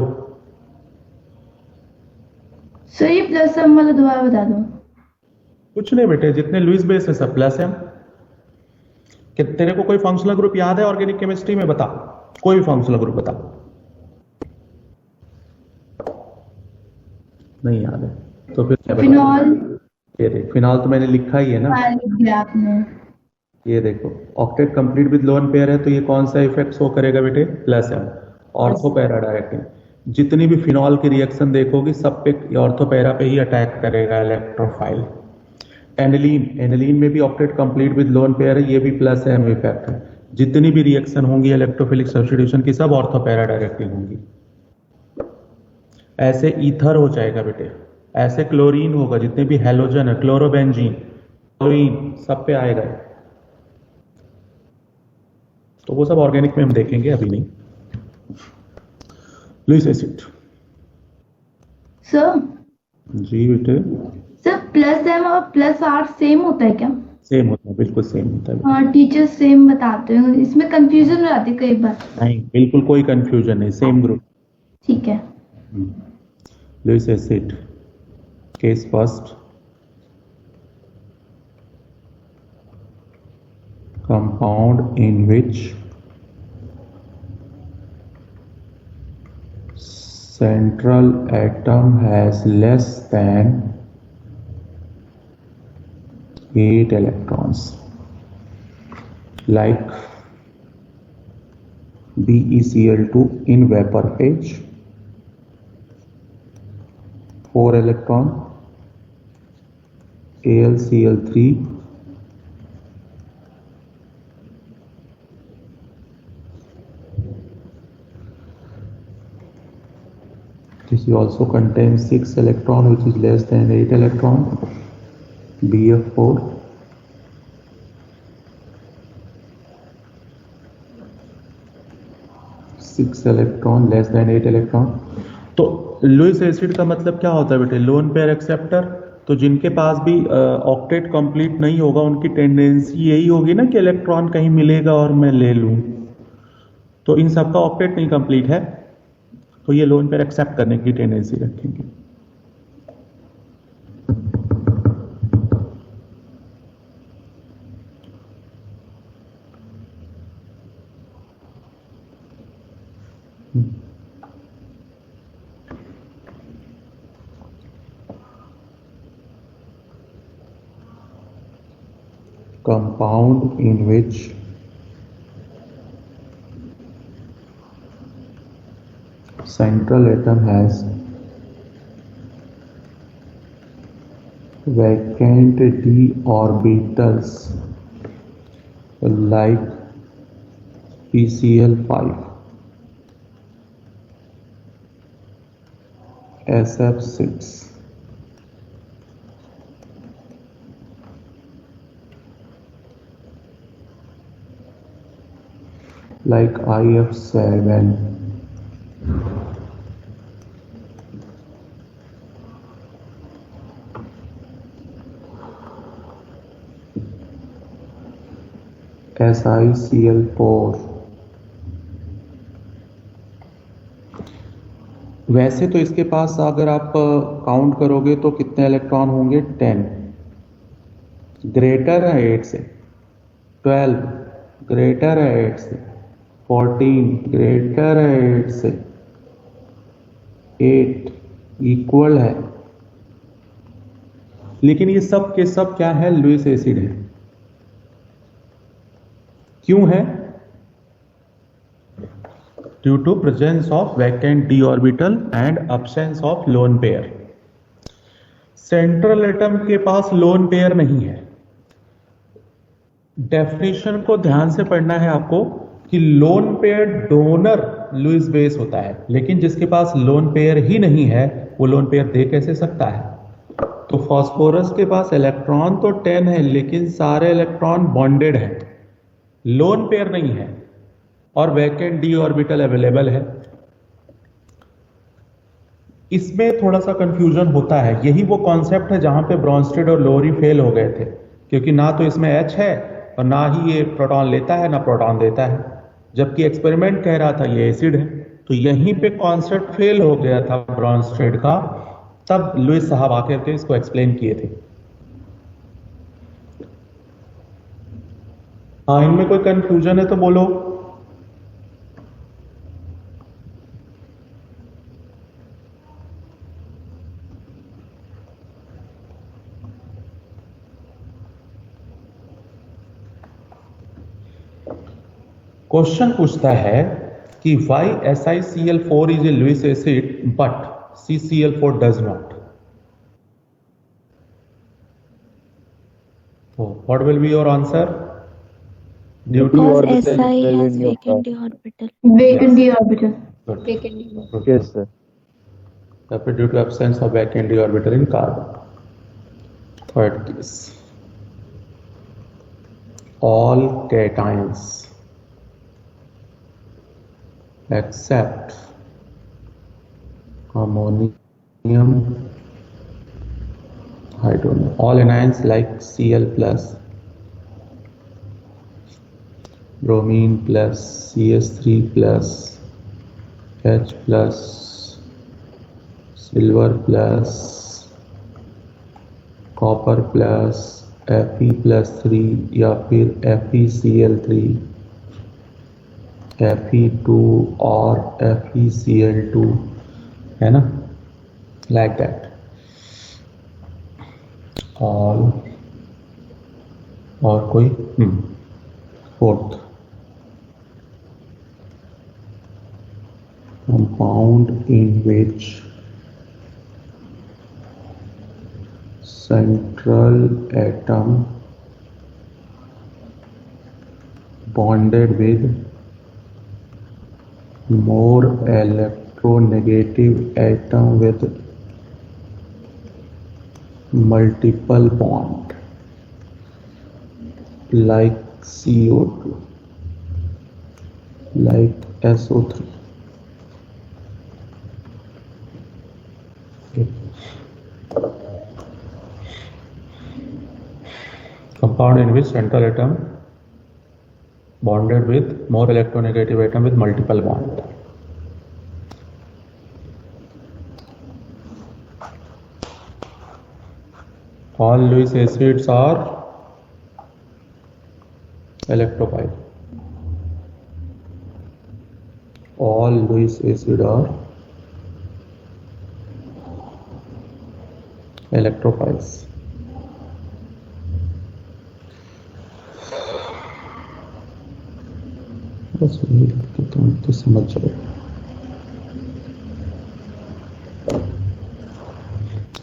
सर ये प्लस एम वाला दोबारा बता दो। कुछ नहीं बेटे, जितने लुईस बेस है सब प्लस एम। कि तेरे को कोई फंक्शनल ग्रुप याद है ऑर्गेनिक केमिस्ट्री में? बता, कोई भी फंक्शनल ग्रुप बता। नहीं याद है तो फिर क्या? फिनॉल। ये देख, फिनॉल तो मैंने लिखा ही है ना। आपने ये देखो, octet complete with lone pair है तो ये कौन सा इफेक्ट शो करेगा बेटे? Plus M. Ortho para directing, जितनी भी फिनॉल की रिएक्शन देखोगी सब पे ऑर्थो पैरा पे ही अटैक करेगा इलेक्ट्रोफाइल। एनिलीन, एनिलीन में भी octet complete with lone pair है, ये भी प्लस एम इफेक्ट है। जितनी भी रिएक्शन होंगी इलेक्ट्रोफिलिक सब्स्टिट्यूशन की सब ऑर्थो पैरा डायरेक्टिंग होंगी। ऐसे ईथर हो जाएगा बेटे, ऐसे क्लोरीन होगा, जितने भी हेलोजन है, क्लोरोबेंजीन, क्लोरीन सब पे आएगा। तो वो सब ऑर्गेनिक में हम देखेंगे, अभी नहीं। Lewis acid. सर जी बेटे। सर प्लस एम और प्लस आर सेम होता है क्या? सेम होता है, बिल्कुल सेम होता है। हाँ टीचर सेम बताते हैं, इसमें कंफ्यूजन हो जाती है कई बार। नहीं, बिल्कुल कोई कंफ्यूजन नहीं, सेम ग्रुप। ठीक है। Lewis acid, case first, compound in which central atom has less than 8 electrons, like BeCl2 in vapor phase, 4 electron, AlCl3, this also contains 6 electron which is less than 8 electron, BF4, six electron less than 8 electron। तो Lewis acid का मतलब क्या होता है बेटे? Lone pair acceptor. तो जिनके पास भी ऑक्टेट कंप्लीट नहीं होगा उनकी टेंडेंसी यही होगी ना कि इलेक्ट्रॉन कहीं मिलेगा और मैं ले लूं। तो इन सब का ऑक्टेट नहीं कंप्लीट है तो ये लोन पेयर एक्सेप्ट करने की टेंडेंसी रखेंगे। Compound in which central atom has vacant d orbitals like PCl5, SF6, like IF7, SiCl4। वैसे तो इसके पास अगर आप काउंट करोगे तो कितने इलेक्ट्रॉन होंगे? 10। ग्रेटर है 8 से, 12 ग्रेटर है 8 से, 14 ग्रेटर है 8 से, 8 इक्वल है। लेकिन ये सब के सब क्या है? लुईस एसिड है। क्यों है? Due to presence of vacant d orbital and absence of lone pair. Central atom के पास लोन पेयर नहीं है। डेफिनेशन को ध्यान से पढ़ना है आपको कि lone pair donor Lewis base होता है, लेकिन जिसके पास लोन पेयर ही नहीं है वो लोन पेयर दे कैसे सकता है? तो फास्फोरस के पास इलेक्ट्रॉन तो 10 है, लेकिन सारे इलेक्ट्रॉन बॉन्डेड है, लोन पेयर नहीं है, और वैकेंट डी ऑर्बिटल अवेलेबल है। इसमें थोड़ा सा कंफ्यूजन होता है। यही वो कॉन्सेप्ट है जहां पे ब्रॉन्स्टेड और लोरी फेल हो गए थे, क्योंकि ना तो इसमें H है और ना ही ये प्रोटॉन लेता है ना प्रोटॉन देता है, जबकि एक्सपेरिमेंट कह रहा था ये एसिड है। तो यहीं पे कॉन्सेप्ट फेल हो गया था ब्रॉन्स्टेड का, तब लुईस साहब आकर के इसको एक्सप्लेन किए थे। हाँ, इनमें कोई कंफ्यूजन है तो बोलो। क्वेश्चन पूछता है कि why SiCl4 is a Lewis acid but CCl4 does not. So what will be your answer? Due to Because Si has vacant d orbital. Vacant d orbital. Good. Yes, sir. Due to absence of vacant d orbital in carbon. Third case. All cations except ammonium, I don't know, all anions like Cl plus, bromine plus, CS3 plus, H plus, silver plus, copper plus, Fe plus 3 या फिर FeCl3, Fe2 और FeCl2, है ना, like that. All और कोई fourth compound in which central atom bonded with more electronegative atom with multiple bond like CO2, like SO3. Compound in which central atom bonded with more electronegative atom with multiple bond. All Lewis acids are electrophile. All Lewis acids are electrophiles. बस वही कि तुम तो समझ जाओ।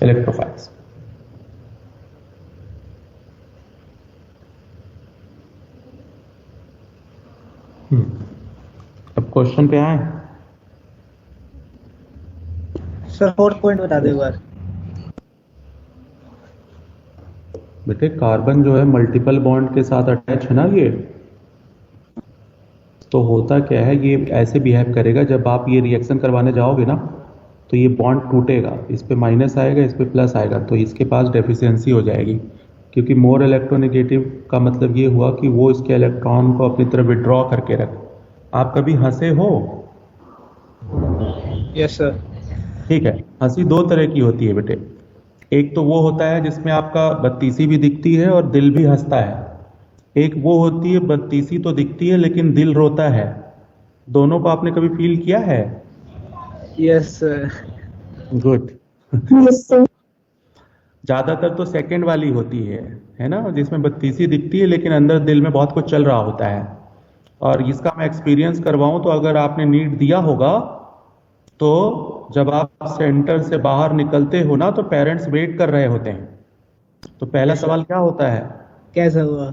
Electrophiles. अब question पे आए। सर 4th पॉइंट बता दो एक बार। बेटे कार्बन जो है मल्टीपल बॉन्ड के साथ अटैच है ना, ये तो होता क्या है, ये ऐसे बिहेव करेगा जब आप ये रिएक्शन करवाने जाओगे ना तो ये बॉन्ड टूटेगा, इस पे माइनस आएगा, इस पे प्लस आएगा, तो इसके पास डेफिशिएंसी हो जाएगी, क्योंकि मोर इलेक्ट्रोनेगेटिव का मतलब ये हुआ कि वो इसके इलेक्ट्रॉन को अपनी तरफ विड्रॉ करके रख। आप कभी हंसे हो? Yes sir. ठीक है, हंसी दो तरह की होती है बेटे, एक तो वो होता है जिसमें आपका बत्तीसी भी दिखती है और दिल भी हंसता है। एक वो होती है बत्तीसी तो दिखती है लेकिन दिल रोता है। दोनों को आपने कभी फील किया है? Yes sir. Good. Yes, sir. ज्यादातर तो सेकंड वाली होती है ना, जिसमें बत्तीसी दिखती है लेकिन अंदर दिल में बहुत कुछ चल रहा होता है। और इसका मैं एक्सपीरियंस करवाऊं तो अगर आपने नीट दिया होगा तो जब आप सेंटर से बाहर निकलते हो ना तो पेरेंट्स वेट कर रहे होते हैं। तो पहला सवाल क्या होता है? कैसा हुआ?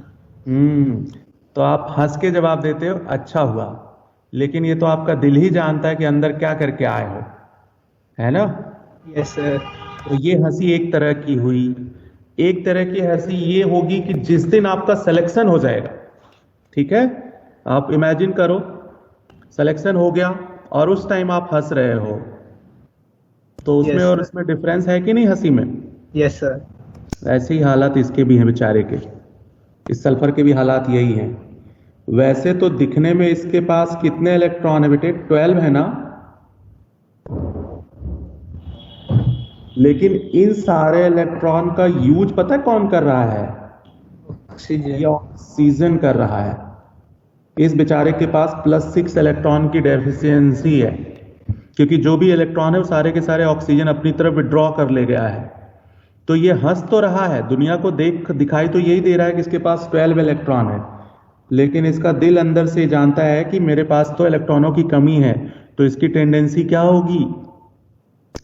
तो आप हंस के जवाब देते हो अच्छा हुआ, लेकिन ये तो आपका दिल ही जानता है कि अंदर क्या करके आए हो, है ना? Yes sir. तो ये हंसी एक तरह की हुई। एक तरह की हंसी ये होगी कि जिस दिन आपका सिलेक्शन हो जाएगा, ठीक है, आप इमेजिन करो सिलेक्शन हो गया और उस टाइम आप हंस रहे हो, तो उसमें Yes, और sir. उसमें डिफरेंस है कि नहीं हंसी में? Yes sir. ऐसे ही हालात इसके भी हैं बेचारे के, इस सल्फर के भी हालात यही हैं। वैसे तो दिखने में इसके पास कितने इलेक्ट्रॉन है बेटे? 12 है ना? लेकिन इन सारे इलेक्ट्रॉन का यूज पता है कौन कर रहा है? ये ऑक्सीजन कर रहा है। इस बेचारे के पास +6 इलेक्ट्रॉन की डेफिशिएंसी है, क्योंकि जो भी इलेक्ट्रॉन है वो सारे के सारे ऑक्सीजन अपनी तरफ विड्रॉ कर ले गया है। तो ये हंस तो रहा है, दुनिया को दिखाई तो यही दे रहा है कि इसके पास 12 इलेक्ट्रॉन है, लेकिन इसका दिल अंदर से जानता है कि मेरे पास तो इलेक्ट्रॉनों की कमी है। तो इसकी टेंडेंसी क्या होगी?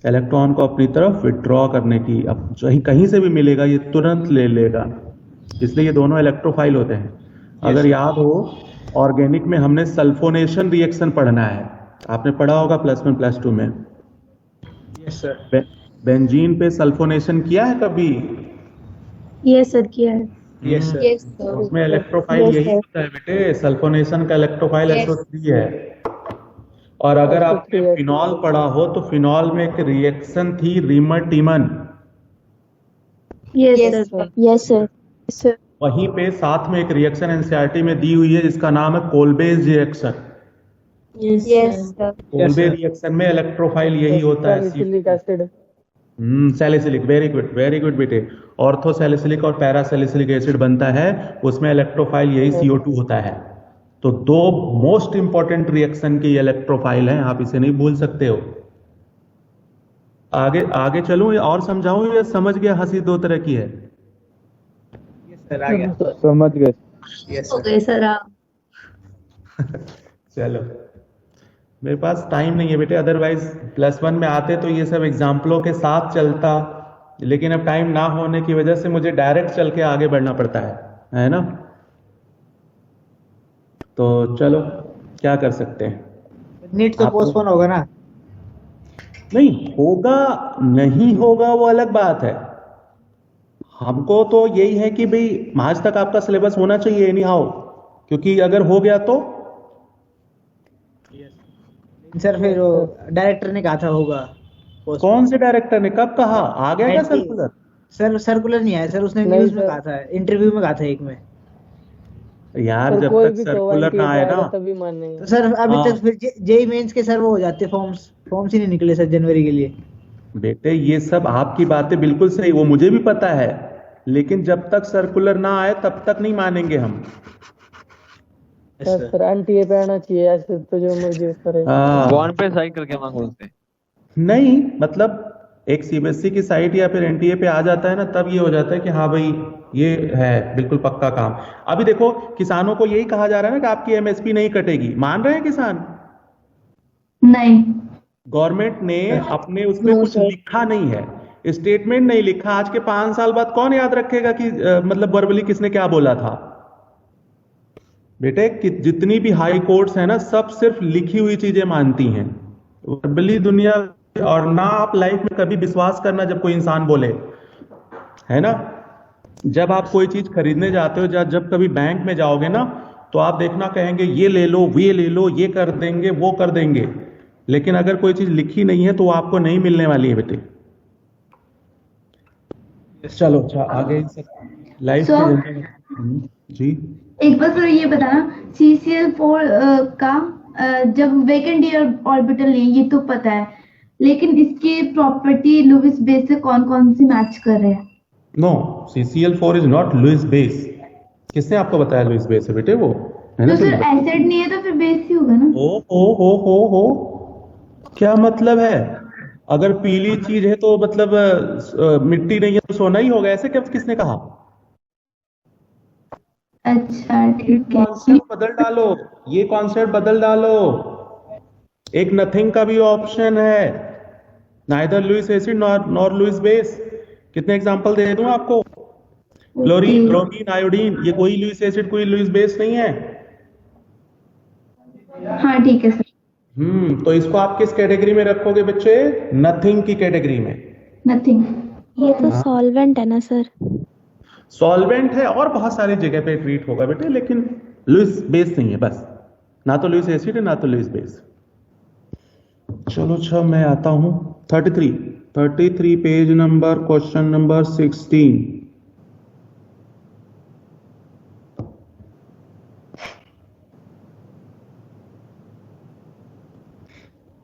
इलेक्ट्रॉन को अपनी तरफ विड्रॉ करने की। अब कहीं से भी मिलेगा ये तुरंत ले लेगा, इसलिए ये दोनों इलेक्ट्रोफाइल होते हैं। अगर याद हो ऑर्गेनिक में हमने सल्फोनेशन रिएक्शन पढ़ना है, आपने पढ़ा होगा +1 +2 में। Yes sir. बेंजीन पे सल्फोनेशन किया है कभी? यस सर किया है। Yes sir. उसमें इलेक्ट्रोफाइल Yes, यही sir. होता है बेटे, सल्फोनेशन का इलेक्ट्रोफाइल SO3 है। और अगर आपने फिनॉल पढ़ा हो तो फिनॉल में एक रिएक्शन थी Reimer Tiemann, yes sir. Yes, sir. Yes, sir. वहीं पे साथ में एक रिएक्शन एनसीईआरटी में दी हुई है जिसका नाम है Kolbe's reaction. Yes, sir. Kolbe reaction में इलेक्ट्रोफाइल यही होता है। Salicylic acid. Salicylic, very good बेटे। ऑर्थो सैलिसिलिक और पैरा सैलिसिलिक एसिड बनता है, उसमें इलेक्ट्रोफाइल यही CO2 होता है। तो दो मोस्ट इंपॉर्टेंट रिएक्शन के इलेक्ट्रोफाइल हैं, आप इसे नहीं भूल सकते हो। आगे आगे चलूं या और समझाऊं या समझ गया हंसी दो तरह की है? यस सर आ गया। समझ गए। यस हो सर। गए सर आप। चलो, मेरे पास टाइम नहीं है बेटे, अदरवाइज +1 में आते तो ये सब एग्जाम्पलों के साथ चलता, लेकिन अब टाइम ना होने की वजह से मुझे डायरेक्ट चल के आगे बढ़ना पड़ता है ना? तो चलो क्या कर सकते हैं। नीट तो आपको- पोस्टपोन होगा ना? नहीं होगा, नहीं होगा वो अलग बात है। हमको तो यही है कि भाई आज तक आपका सिलेबस होना चाहिए एनी हाउ, क्योंकि अगर हो गया तो सर फिर डायरेक्टर ने कहा था होगा। कौन से डायरेक्टर ने कब कहा? आ गया क्या सर्कुलर? सर सर्कुलर नहीं आया सर, उसने नहीं, न्यूज में सर। कहा था, इंटरव्यू में कहा था एक में। यार सर जब कोई तक भी सर्कुलर ना आए ना, तभी मानेंगे। तो सर अभी हाँ। तक फिर जेई मेंस के सर वो हो जाते फॉर्म्स ही नहीं निकले सर जनवरी के लिए। बेटे ये सब आपकी बातें बिल्कुल सही, वो मुझे भी पता है, लेकिन जब तक सर्कुलर ना आए तब तक नहीं मानेंगे हम। सर एनटीए पे आना चाहिए, ऐसे तो जो मर्जी करे। हाँ। बॉन्ड पे साइन करके मांग बोलते हैं। नहीं मतलब एक सीबीएसई की साइट या फिर एनटीए पे आ जाता है ना, तब ये हो जाता है कि हाँ भाई ये है बिल्कुल पक्का काम। अभी देखो किसानों को यही कहा जा रहा है ना कि आपकी एमएसपी नहीं कटेगी, मान रहे हैं किसान? नहीं। गवर्नमेंट ने अपने उसमें कुछ लिखा नहीं है, स्टेटमेंट नहीं लिखा। आज के 5 साल बाद कौन याद रखेगा कि मतलब वर्बली किसने क्या बोला था? बेटे कि जितनी भी हाई कोर्ट्स है ना, सब सिर्फ लिखी हुई चीजें मानती हैं, वर्बली दुनिया। और ना आप लाइफ में कभी विश्वास करना जब कोई इंसान बोले, है ना? जब आप कोई चीज खरीदने जाते हो, जब कभी बैंक में जाओगे ना, तो आप देखना कहेंगे ये ले लो, ये ले लो, ये कर देंगे, वो कर देंगे, लेकिन अगर कोई चीज लिखी नहीं है तो वो आपको नहीं मिलने वाली है बेटे। चलो अच्छा आगे लाइफ जी एक बार फिर ये बताना, CCl4 का जब वेकेंट ऑर्बिटल नहीं, ये तो पता है, लेकिन इसकी प्रॉपर्टी लुईस बेस से कौन कौन सी मैच कर रहे हैं? No, CCl4 is not Lewis base. किसने आपको बताया लुईस बेस है बेटे? वो है ना। तो सर एसिड नहीं है तो फिर बेस ही होगा ना? हो क्या मतलब है? अगर पीली चीज है तो मतलब मिट्टी नहीं है तो सोना ही होगा, ऐसे क्या किसने कहा? अच्छा ठीक है। कॉन्सेप्ट बदल डालो, ये कॉन्सेप्ट बदल डालो। एक नथिंग का भी ऑप्शन है, neither Lewis acid nor Lewis base. कितने एग्जांपल दे दूं आपको? क्लोरीन, ब्रोमीन, आयोडीन, ये कोई लुईस एसिड कोई लुईस बेस नहीं है। हाँ ठीक है सर। तो इसको आप किस कैटेगरी में रखोगे बच्चे? नथिंग की कैटेगरी में। नथिंग। ये तो सॉल्वेंट है ना सर? सॉल्वेंट है और बहुत सारी जगह पे ट्रीट होगा बेटे, लेकिन लुईस बेस नहीं है बस। ना तो लुईस एसिड है ना तो लुईस बेस। चलो अच्छा, मैं आता हूं 33 page number, question number 16।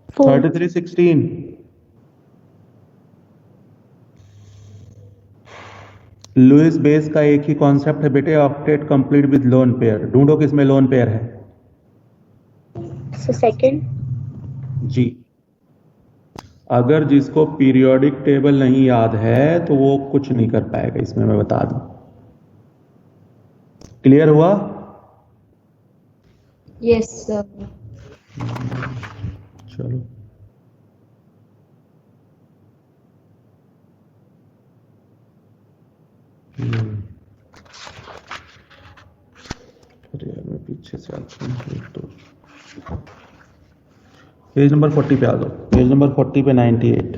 Fourth. 33:16। Lewis base का एक ही कॉन्सेप्ट है बेटे, octet complete with lone pair. ढूंढो किसमें लोन पेयर है। सेकंड। जी, अगर जिसको पीरियोडिक टेबल नहीं याद है तो वो कुछ नहीं कर पाएगा इसमें, मैं बता दूं। क्लियर हुआ? Yes sir. चलो अरे यार मैं पीछे से आता हूँ तो पेज नंबर 40 पे आ जाओ। पेज नंबर 40 पे 98,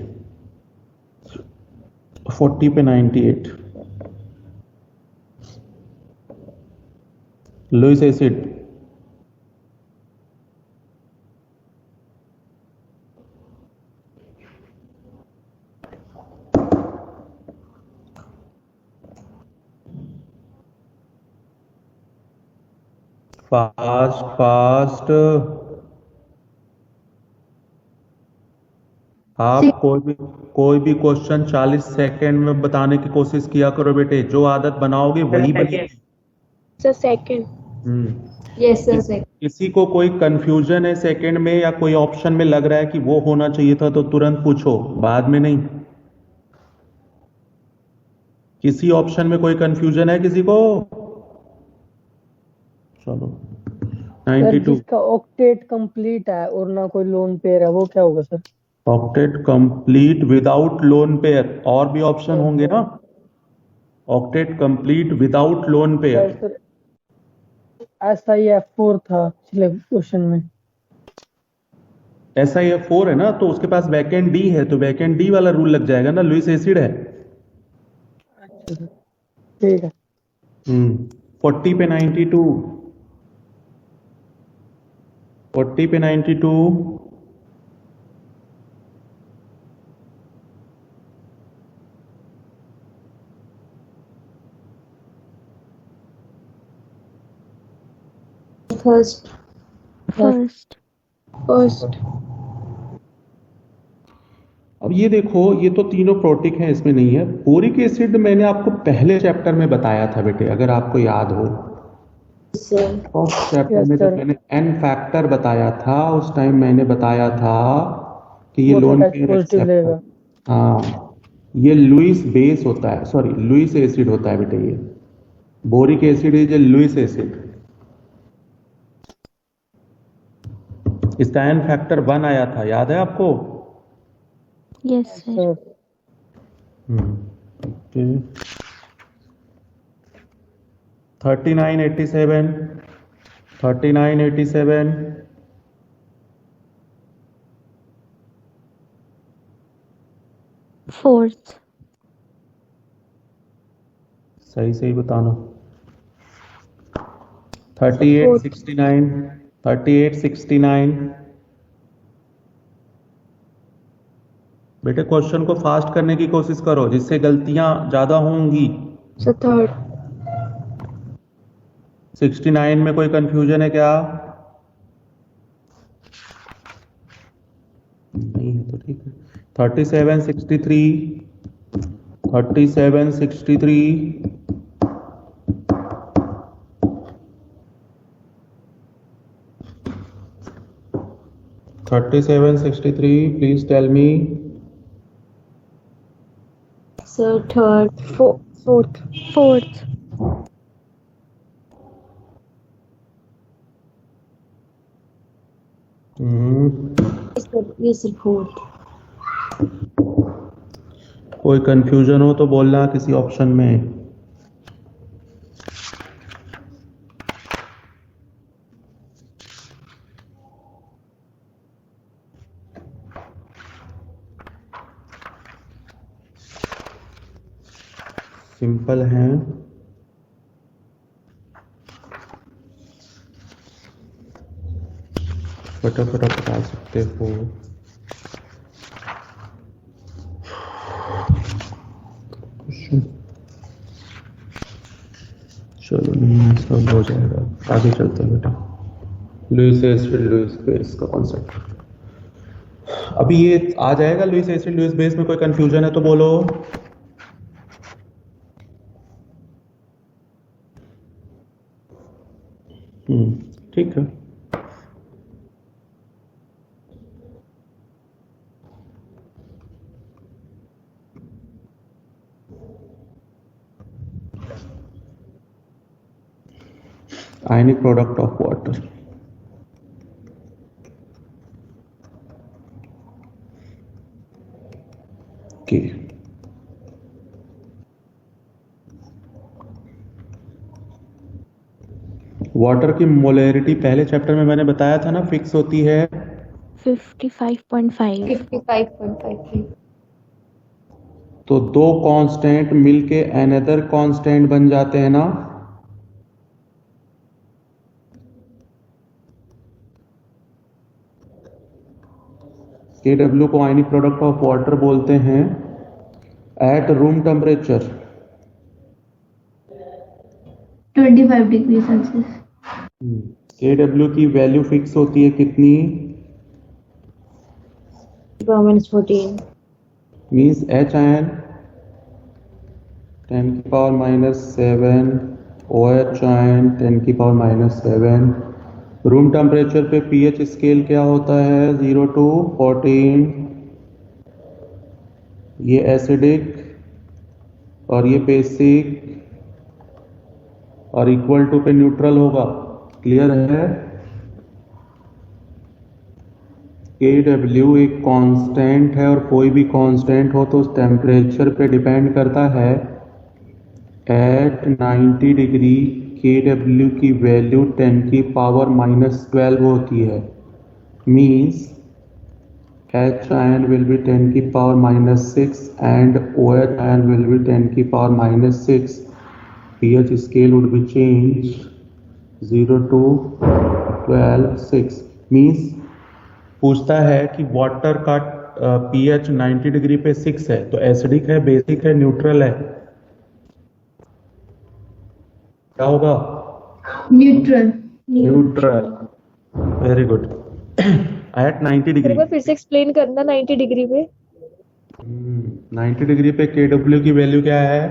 40 पे 98। Lewis acid. फास्ट आप कोई भी क्वेश्चन 40 सेकंड में बताने की कोशिश किया करो बेटे। जो आदत बनाओगे वही बनेगी। Sir second. Yes sir second. किसी को कोई कंफ्यूजन है सेकंड में या कोई ऑप्शन में लग रहा है कि वो होना चाहिए था तो तुरंत पूछो, बाद में नहीं। किसी ऑप्शन में कोई कंफ्यूजन है किसी को? चलो सर 92। जिसका ऑक्टेट कंप्लीट है और ना कोई लोन पेयर है वो क्या होगा sir? Octet complete without lone pair. और भी ऑप्शन होंगे ना। Octet complete without lone pair. Sir SiF4 था पिछले क्वेश्चन में। SiF4 है ना, तो उसके पास वैकेंट डी है, तो वैकेंट डी वाला रूल लग जाएगा ना। लुईस एसिड है। अच्छा ठीक है। 40 पे 92, 40 पे 92। फर्स्ट। अब ये देखो, ये तो तीनों प्रोटिक हैं, इसमें नहीं है। बोरिक एसिड मैंने आपको पहले चैप्टर में बताया था बेटे, अगर आपको याद हो। फर्स्ट चैप्टर में जब मैंने एन फैक्टर बताया था, उस टाइम मैंने बताया था कि ये लोन पेयर, हाँ, ये लुईस बेस होता है, सॉरी लुईस एसिड होता है बेटे। ये boric acid is a Lewis acid. इसका एन फैक्टर 1 आया था, याद है आपको? Yes sir. 3987, 3987। फोर्थ। सही सही बताना। 3869, 3869। बेटे क्वेश्चन को फास्ट करने की कोशिश करो, जिससे गलतियां ज्यादा होंगी। Sir third. 69 में कोई कंफ्यूजन है क्या? नहीं है तो ठीक है। 3763 3763 3763 please tell me. Sir, third, fourth. Fourth. Yes, sir, fourth. कोई कंफ्यूजन हो तो बोलना किसी ऑप्शन में। सिंपल है। फटाफट बता सकते हो। चलो नहीं सब हो जाएगा, आगे चलते हैं बेटा। लुईस एसिड लुईस बेस का कॉन्सेप्ट अभी ये आ जाएगा। लुईस एसिड लुईस बेस में कोई कंफ्यूजन है तो बोलो। ठीक है। Ionic product of water. Okay. Water की मोलैरिटी पहले चैप्टर में मैंने बताया था ना, फिक्स होती है 55.5. 55.5. तो दो कांस्टेंट मिलके अनदर कांस्टेंट बन जाते हैं ना। KW को आयनिक प्रोडक्ट ऑफ वाटर बोलते हैं at room temperature 25 degree Celsius. KW की वैल्यू फिक्स होती है कितनी? -14. Means H ion 10⁻⁻7 OH ion 10⁻�7। Room temperature पे pH स्केल क्या होता है? 0 to 14। ये एसिडिक और ये बेसिक और इक्वल टू पे न्यूट्रल होगा। क्लियर है? KW एक कांस्टेंट है और कोई भी कांस्टेंट हो तो उस टेम्परेचर पे डिपेंड करता है। एट 90 डिग्री KW की वैल्यू 10⁻⁻12 होती है। Means H ion will be 10⁻⁻6 and OH ion will be 10⁻⁻6. pH scale would be changed 0 to 12 6। Means पूछता है कि वाटर का pH 90 डिग्री पे 6 है तो एसिडिक है, बेसिक है, न्यूट्रल है? क्या होगा? Neutral. Neutral. Very good. At 90 degree. फिर से एक्सप्लेन करना। 90 डिग्री पे 90 डिग्री पे KW की वैल्यू क्या है?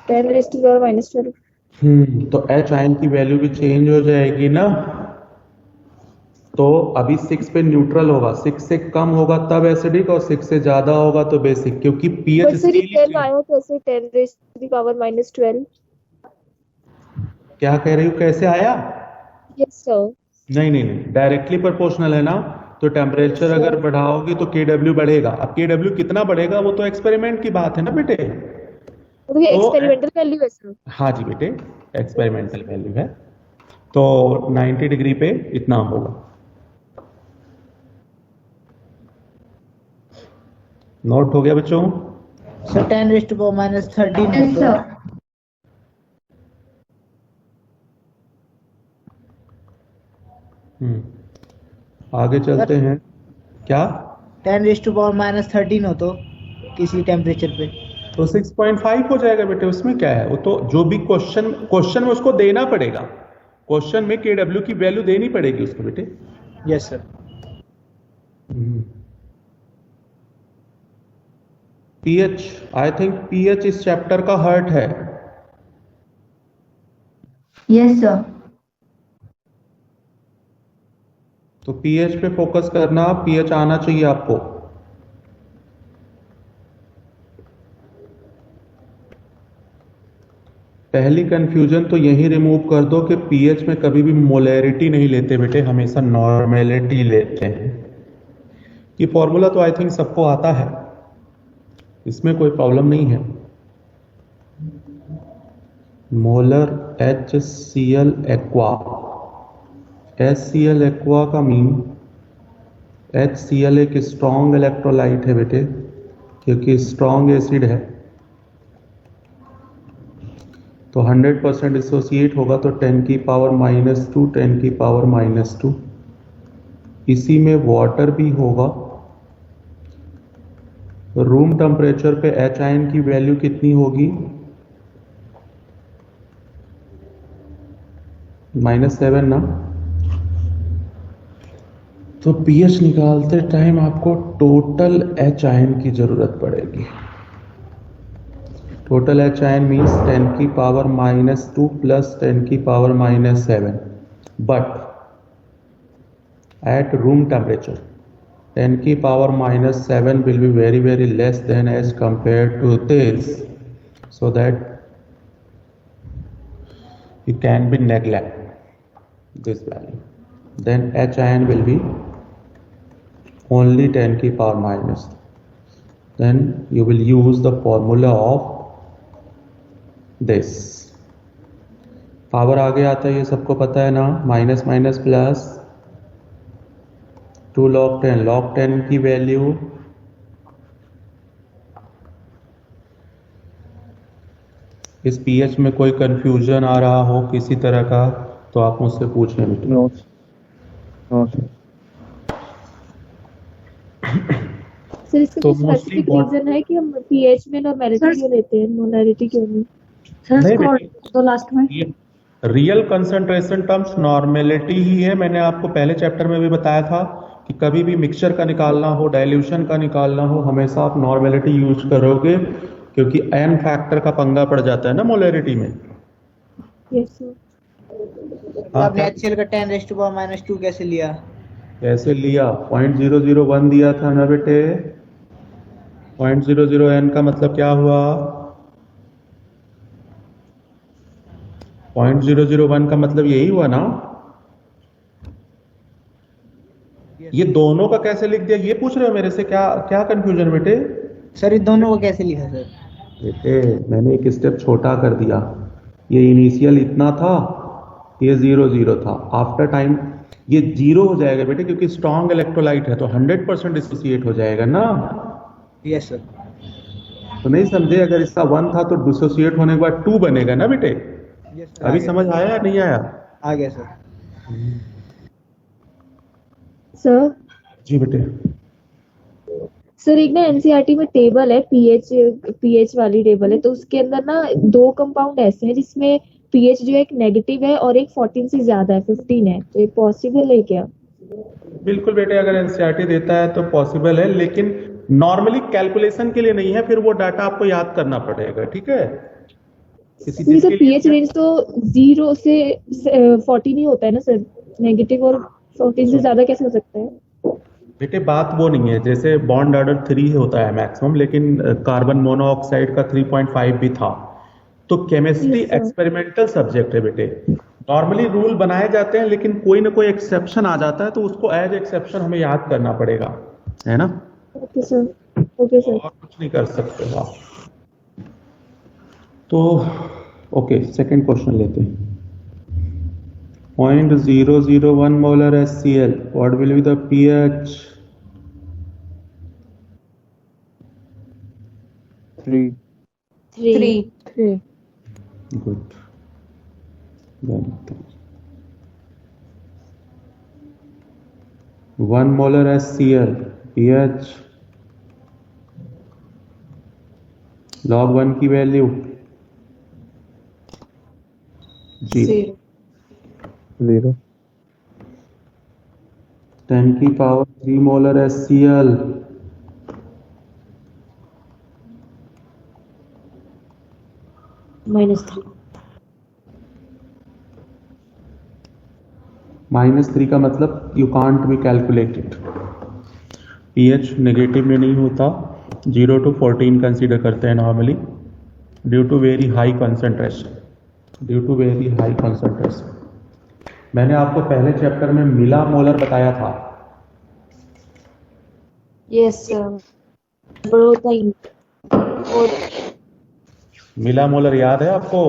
10⁻⁻12। तो H आयन की वैल्यू भी चेंज हो जाएगी ना। तो अभी 6 पे न्यूट्रल होगा, 6 से कम होगा तब एसिडिक और 6 से ज्यादा होगा तो बेसिक, क्योंकि pH स्केल आया कैसे 10⁻12? क्या कह रही हूँ? कैसे आया? Yes sir. नहीं, डायरेक्टली प्रोपोर्शनल है ना। तो टेम्परेचर अगर बढ़ाओगी तो KW बढ़ेगा। अब KW कितना बढ़ेगा वो तो एक्सपेरिमेंट की बात है ना बेटे। तो ये एक्सपेरिमेंटल वैल्यू है सर? हाँ जी बेटे, एक्सपेरिमेंटल वैल्यू है। तो 90 डिग्री पे इतना होगा। नोट हो गया बच्चों? सर 10⁻⁻13 है तो आगे चलते हैं। क्या 10⁻⁻13 हो तो किसी टेम्परेचर पे तो 6.5 हो जाएगा बेटे, उसमें क्या है? वो तो जो भी क्वेश्चन में उसको देना पड़ेगा। क्वेश्चन में KW की वैल्यू देनी पड़ेगी उसको बेटे। Yes sir. PH, I think pH इस चैप्टर का हर्ट है। Yes sir. तो पीएच पे फोकस करना, पीएच आना चाहिए आपको। पहली कंफ्यूजन तो यही रिमूव कर दो कि पीएच में कभी भी मोलैरिटी नहीं लेते बेटे, हमेशा नॉर्मेलिटी लेते हैं। ये फॉर्मूला तो आई थिंक सबको आता है, इसमें कोई प्रॉब्लम नहीं है। Molar HCl aqua, HCl aqua का मीन HCl एक स्ट्रॉन्ग इलेक्ट्रोलाइट है बेटे, क्योंकि स्ट्रॉन्ग एसिड है तो 100% डिसोसिएट होगा, तो 10 की पावर -2, 10 की पावर -2। इसी में वाटर भी होगा। रूम टेम्परेचर पे H आयन की वैल्यू कितनी होगी? -7 ना। तो pH निकालते टाइम आपको टोटल H आयन की जरूरत पड़ेगी। टोटल H आयन मीन्स 10 की पावर -2 प्लस 10 की power -7, but at room temperature 10 की power -7 will be very very less than as compared to this, so that you can be neglect this value, then H ion will be only 10 की power -, then you will use the formula of this। Power आगे आता है, ये सबको पता है ना, minus minus plus 2 log 10, log 10 की वैल्यू इस पीएच में कोई कंफ्यूजन आ रहा हो किसी तरह का तो आप मुझसे पूछें। No sir. सर इसका तो कुछ mostly स्पेसिफिक रीजन है कि हम पीएच में नॉर्मेलिटी क्यों लेते हैं, मोलैरिटी क्यों नहीं? सर नहीं स्क्रॉल बेटी, तो लास्ट में रियल कंसंट्रेशन टर्म्स नॉर्मेलिटी ही है। मैंने आपको पहले चैप्टर में भी बताया था कि कभी भी मिक्सचर का निकालना हो, डाइल्यूशन का निकालना हो, हमेशा आप नॉर्मेलिटी यूज करोगे, क्योंकि n फैक्टर का पंगा पड़ जाता है ना मोलैरिटी में। Yes sir. आपने HCl का 10⁻⁻2 कैसे लिया? कैसे लिया? 0.001 दिया था ना बेटे। 0.00n का मतलब क्या हुआ? 0.001 का मतलब यही हुआ ना। ये दोनों का कैसे लिख दिया, ये पूछ रहे हो मेरे से? क्या क्या कंफ्यूजन बेटे? सर इन दोनों को कैसे लिखा सर? बेटे मैंने एक स्टेप छोटा कर दिया। ये इनिशियल इतना था, ये 0 था। आफ्टर टाइम ये 0 हो जाएगा बेटे, क्योंकि स्ट्रॉन्ग इलेक्ट्रोलाइट है तो 100% डिसोसिएट हो जाएगा ना। Yes sir. तो नहीं समझे? अगर इसका 1 था तो डिसोसिएट होने के बाद 2 बनेगा ना बेटे। Yes sir. अभी समझ आया या नहीं आया? आ गया सर। सर जी बेटे। सर एक ना एनसीईआरटी में टेबल है, पीएच वाली टेबल है, तो उसके अंदर ना 2 कंपाउंड ऐसे हैं जिसमें पीएच जो एक नेगेटिव है और एक 14 से ज्यादा है, 15 है, तो ये पॉसिबल है क्या? बिल्कुल बेटे, अगर एनसीईआरटी देता है तो पॉसिबल है, लेकिन नॉर्मली कैलकुलेशन के लिए नहीं है, फिर वो डाटा आपको याद करना पड़ेगा। ठीक है? किसी चीज सर के पीएच लिए रेंज तो 0 से 14 ही होता है ना सर, नेगेटिव और 14 से ज्यादा कैसे हो सकता है? बेटे बात वो नहीं है, जैसे बॉन्ड ऑर्डर 3 होता है मैक्सिमम, लेकिन कार्बन मोनोऑक्साइड का 3.5 भी था। तो chemistry Yes, sir. Experimental subject है बेटे। नॉर्मली रूल बनाए जाते हैं, लेकिन कोई ना कोई एक्सेप्शन आ जाता है, तो उसको एज एक्सेप्शन हमें याद करना पड़ेगा, है ना? Okay sir. Okay sir. और कुछ नहीं कर सकते हो आप। तो ओके, सेकंड क्वेश्चन लेते हैं। 0.001 molar HCl, what will be the pH? 3 3 Good. Then 1 molar HCl, pH log 1 की वैल्यू 0। 0 10 की पावर 3 मोलर HCl -3। -3 का मतलब you can't be calculated. pH negative में नहीं होता, 0 to 14 कंसीडर करते हैं normally, due to very high concentration. मैंने आपको पहले चैप्टर में मिला मोलर बताया था। यस और मिला मोलर याद है आपको?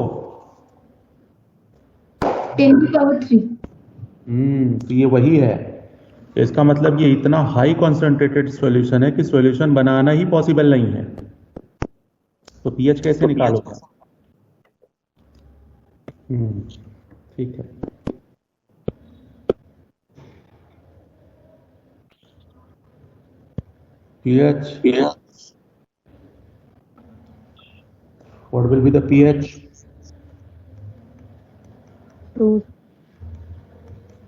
10 की पावर 3। तो ये वही है। इसका मतलब ये इतना हाई कॉन्सेंट्रेटेड सॉल्यूशन है कि सॉल्यूशन बनाना ही पॉसिबल नहीं है। तो पीएच कैसे निकालोगे? ठीक है। pH, what will be the pH?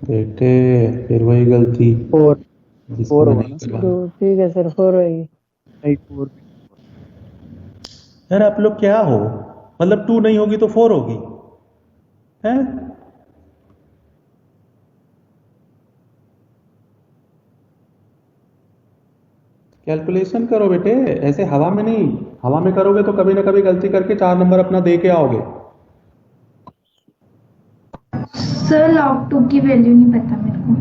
बेटे फिर वही गलती। 4 जिसको होगा नहीं ना? करवाना। तो ठीक है सर, 4 रहेगी। नहीं 4 यार आप लोग क्या हो, मतलब 2 नहीं होगी तो 4 होगी है? कैलकुलेशन करो बेटे, ऐसे हवा में नहीं। हवा में करोगे तो कभी ना कभी गलती करके 4 नंबर अपना दे के आओगे। सर log 2 की वैल्यू नहीं पता मेरे को।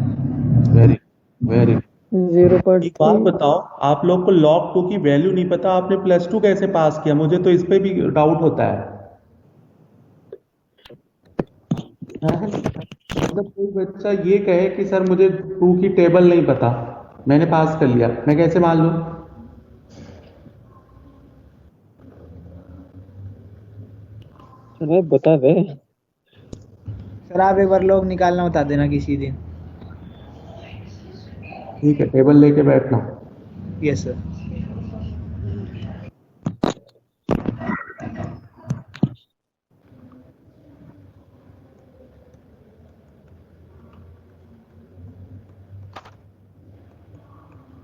Very very. 0.3। एक बात बताओ, आप लोग को log 2 की वैल्यू नहीं पता, आपने +2 कैसे पास किया? मुझे तो इस पे भी डाउट होता है। मतलब कोई बच्चा ये कहे कि सर मुझे 2 की टेबल नहीं पता, मैंने पास कर लिया, मैं कैसे मान लूं? अरे बता दे। सर आप एक बार लॉग निकालना बता देना किसी दिन। ठीक है, टेबल लेके बैठना। Yes sir.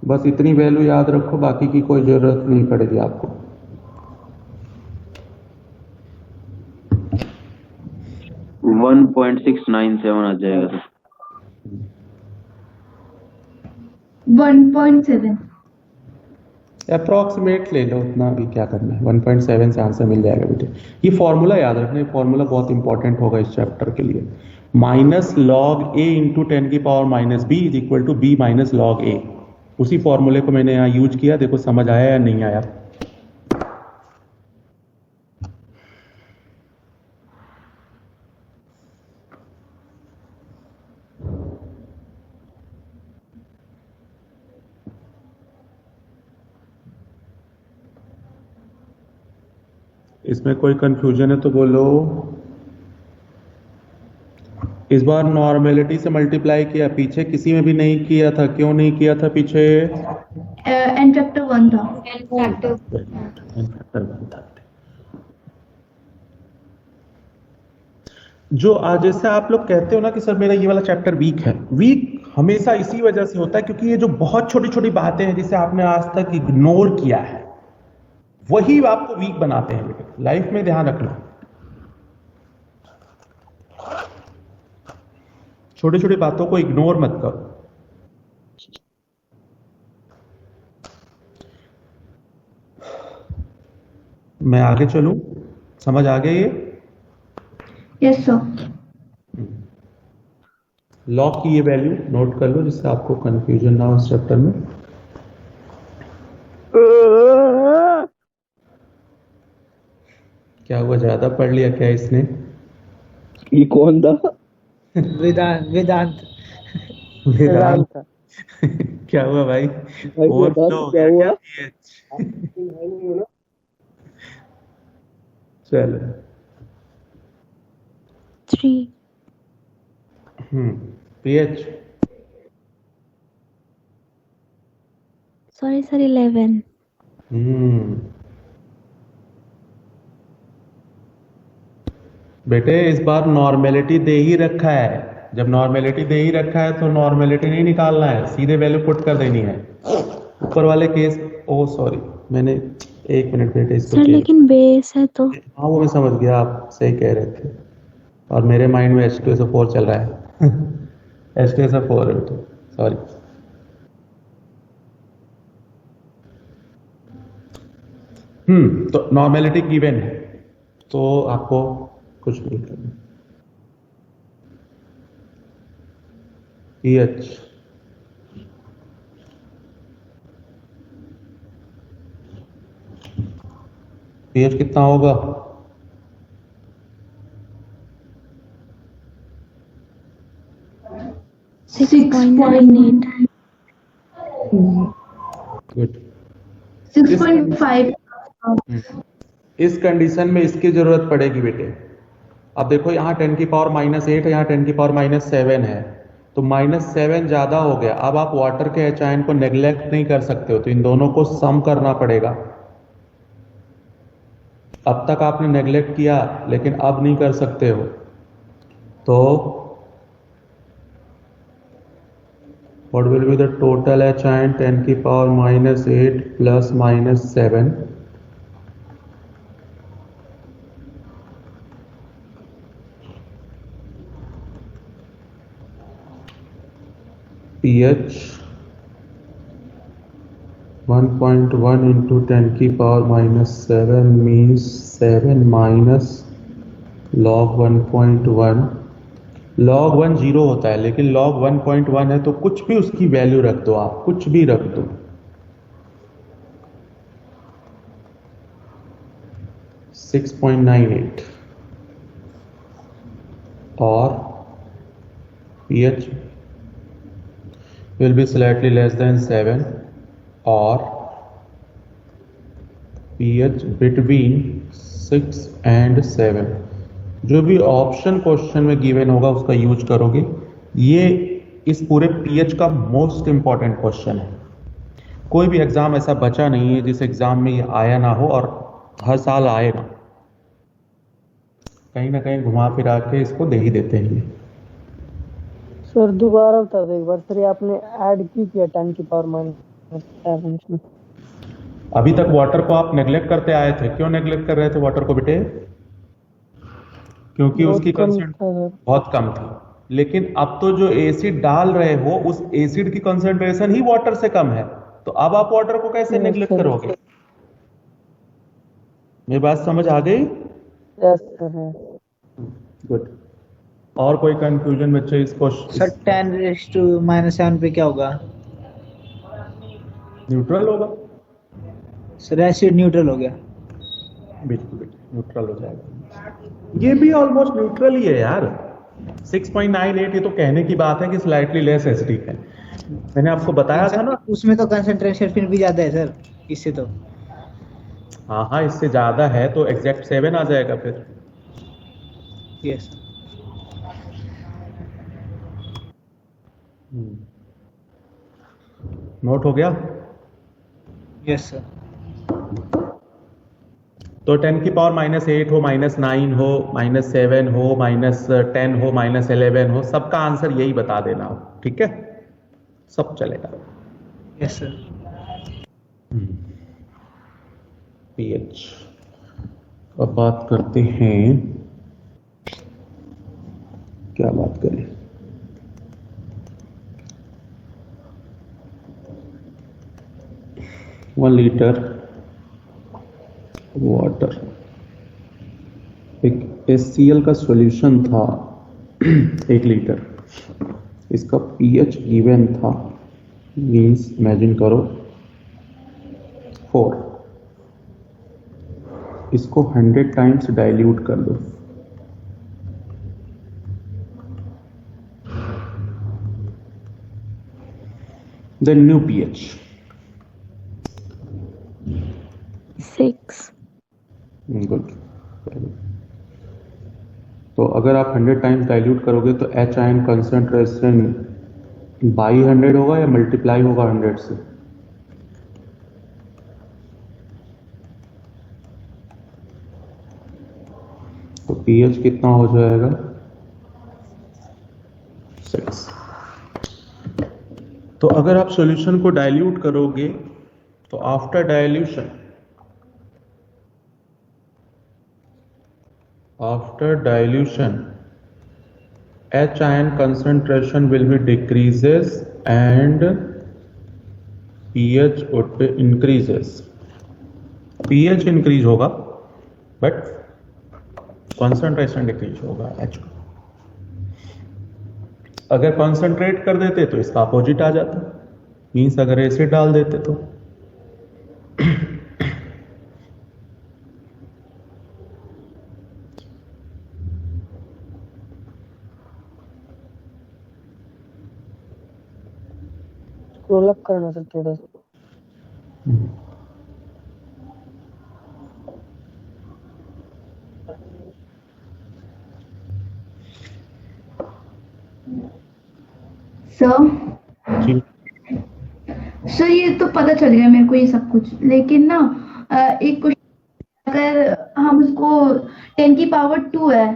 बस इतनी वैल्यू याद रखो, बाकी की कोई जरूरत नहीं पड़ेगी आपको। वन 1.697 आ जाएगा सर। 1.7। अप्रॉक्सीमेट ले लो, उतना भी क्या करना है। 1.7 से आंसर मिल जाएगा बेटे। ये फॉर्मूला याद रखना, ये फॉर्मूला बहुत इंपॉर्टेंट होगा इस चैप्टर के लिए। -log a इंटू 10 की power -b is equal to b minus log a। उसी फॉर्मूले को मैंने यहाँ यूज किया, देखो समझ आया या नहीं आया। इसमें कोई कंफ्यूजन है तो बोलो। इस बार नॉर्मेलिटी से मल्टीप्लाई किया, पीछे किसी में भी नहीं किया था। क्यों नहीं किया था पीछे? n फैक्टर 1 था। जो आज जैसे आप लोग कहते हो ना कि सर मेरा ये वाला चैप्टर वीक है, वीक हमेशा इसी वजह से होता है क्योंकि ये जो बहुत छोटी छोटी बातें हैं जिसे आपने आज तक इग्नोर किया है, वही आपको वीक बनाते हैं बेटे। लाइफ में ध्यान रखना, छोटी छोटी बातों को इग्नोर मत करो। मैं आगे चलूं? समझ आ गया ये? Yes sir. लॉग की ये वैल्यू नोट कर लो जिससे आपको कंफ्यूजन ना हो इस चैप्टर में। क्या हुआ, ज्यादा पढ़ लिया क्या इसने? ये कौन था? वेदांत वेदांत। वेदांत। क्या हुआ भाई? भाई ओवरफ्लो हो क्या गया हुआ? क्या? चलो 3 pH sorry sir 11 बेटे इस बार नॉर्मेलिटी दे ही रखा है, जब नॉर्मेलिटी दे ही रखा है तो नॉर्मेलिटी नहीं निकालना है, सीधे वैल्यू पुट कर देनी है। ऊपर वाले केस, ओ सॉरी, मैंने 1 मिनट बेटे इसको सर लेकिन बेस है तो। हाँ वो मैं समझ गया, आप सही कह रहे थे, और मेरे माइंड में H2SO4 चल रहा है H2SO4 है बेटे, सॉरी। तो नॉर्मेलिटी गिवन है तो आपको कुछ नहीं करना। pH pH कितना होगा? 6.98। गुड। 6.5। इस कंडीशन में इसकी जरूरत पड़ेगी बेटे। अब देखो यहाँ 10 की पावर -8 है, यहाँ 10 की पावर -7 है, तो -7 ज्यादा हो गया। अब आप वाटर के एच आयन को नेग्लेक्ट नहीं कर सकते हो, तो इन दोनों को सम करना पड़ेगा। अब तक आपने नेग्लेक्ट किया लेकिन अब नहीं कर सकते हो, तो what will be the total H ion 10 की पावर -8 प्लस -7 pH 1.1 into 10 की power -7 means 7 minus log 1.1। log 1 0 होता है, लेकिन log 1.1 है तो कुछ भी उसकी वैल्यू रख दो, आप कुछ भी रख दो। (6.98) और pH will be slightly less than 7 और pH between 6 and 7। जो भी ऑप्शन क्वेश्चन में गिवन होगा उसका यूज करोगे। ये इस पूरे पीएच का मोस्ट इंपॉर्टेंट क्वेश्चन है। कोई भी एग्जाम ऐसा बचा नहीं है जिस एग्जाम में ये आया ना हो, और हर साल आएगा, कहीं ना कहीं घुमा फिरा के इसको दे ही देते हैं। सर दोबारा बता दो एक बार सर, ये आपने ऐड की किया 10 की पावर -7 इसमें। अभी तक वाटर को आप नेग्लेक्ट करते आए थे। क्यों नेग्लेक्ट कर रहे थे वाटर को बेटे? क्योंकि उसकी कंसेंट्रेशन बहुत कम थी। लेकिन अब तो जो एसिड डाल रहे हो उस एसिड की कंसेंट्रेशन ही वाटर से कम है, तो अब आप वाटर को कैसे नेग्लेक्ट करोगे? मेरी बात समझ आ गई? Yes sir. गुड। और कोई कंफ्यूजन बच्चे इसको? सर 10⁻⁻7 पे क्या होगा? न्यूट्रल होगा सर। एसिड न्यूट्रल हो गया। बिल्कुल न्यूट्रल हो जाएगा। ये भी ऑलमोस्ट न्यूट्रल ही है यार। 6.98 ये तो कहने की बात है कि स्लाइटली लेस एसिडिक है। मैंने आपको बताया था ना, उसमें तो कंसंट्रेशन फिर भी ज्यादा है सर इससे तो। हाँ इससे ज्यादा है तो एग्जैक्ट 7 आ जाएगा फिर। यस। नोट हो गया? Yes sir. तो 10 की पावर -8 हो, -9 हो, -7 हो, -10 हो, -11 हो, सबका आंसर यही बता देना हो, ठीक है? सब चलेगा। Yes sir. pH अब बात करते हैं, क्या बात करें? वन लीटर वाटर, एक HCl का सॉल्यूशन था 1 लीटर, इसका pH गिवन था, मीन्स इमेजिन करो 4। इसको 100 टाइम्स डाइल्यूट कर दो, देन न्यू pH 6। गुड। तो अगर आप 100 टाइम्स डाइल्यूट करोगे तो एच आयन कंसंट्रेशन बाई 100 होगा या मल्टीप्लाई होगा 100 से? तो pH कितना हो जाएगा? तो अगर आप सॉल्यूशन को डाइल्यूट करोगे तो after dilution H ion concentration will be decreases and pH would be increases. pH increase होगा but concentration decrease होगा H का। अगर concentrate कर देते तो इसका अपोजिट आ जाता, मीन्स अगर एसिड डाल देते तो स्क्रॉल अप करना सर थोड़ा सा। सर सर ये तो पता चल गया मेरे को ये सब कुछ, लेकिन ना एक क्वेश्चन, अगर हम उसको 10 की पावर 2 है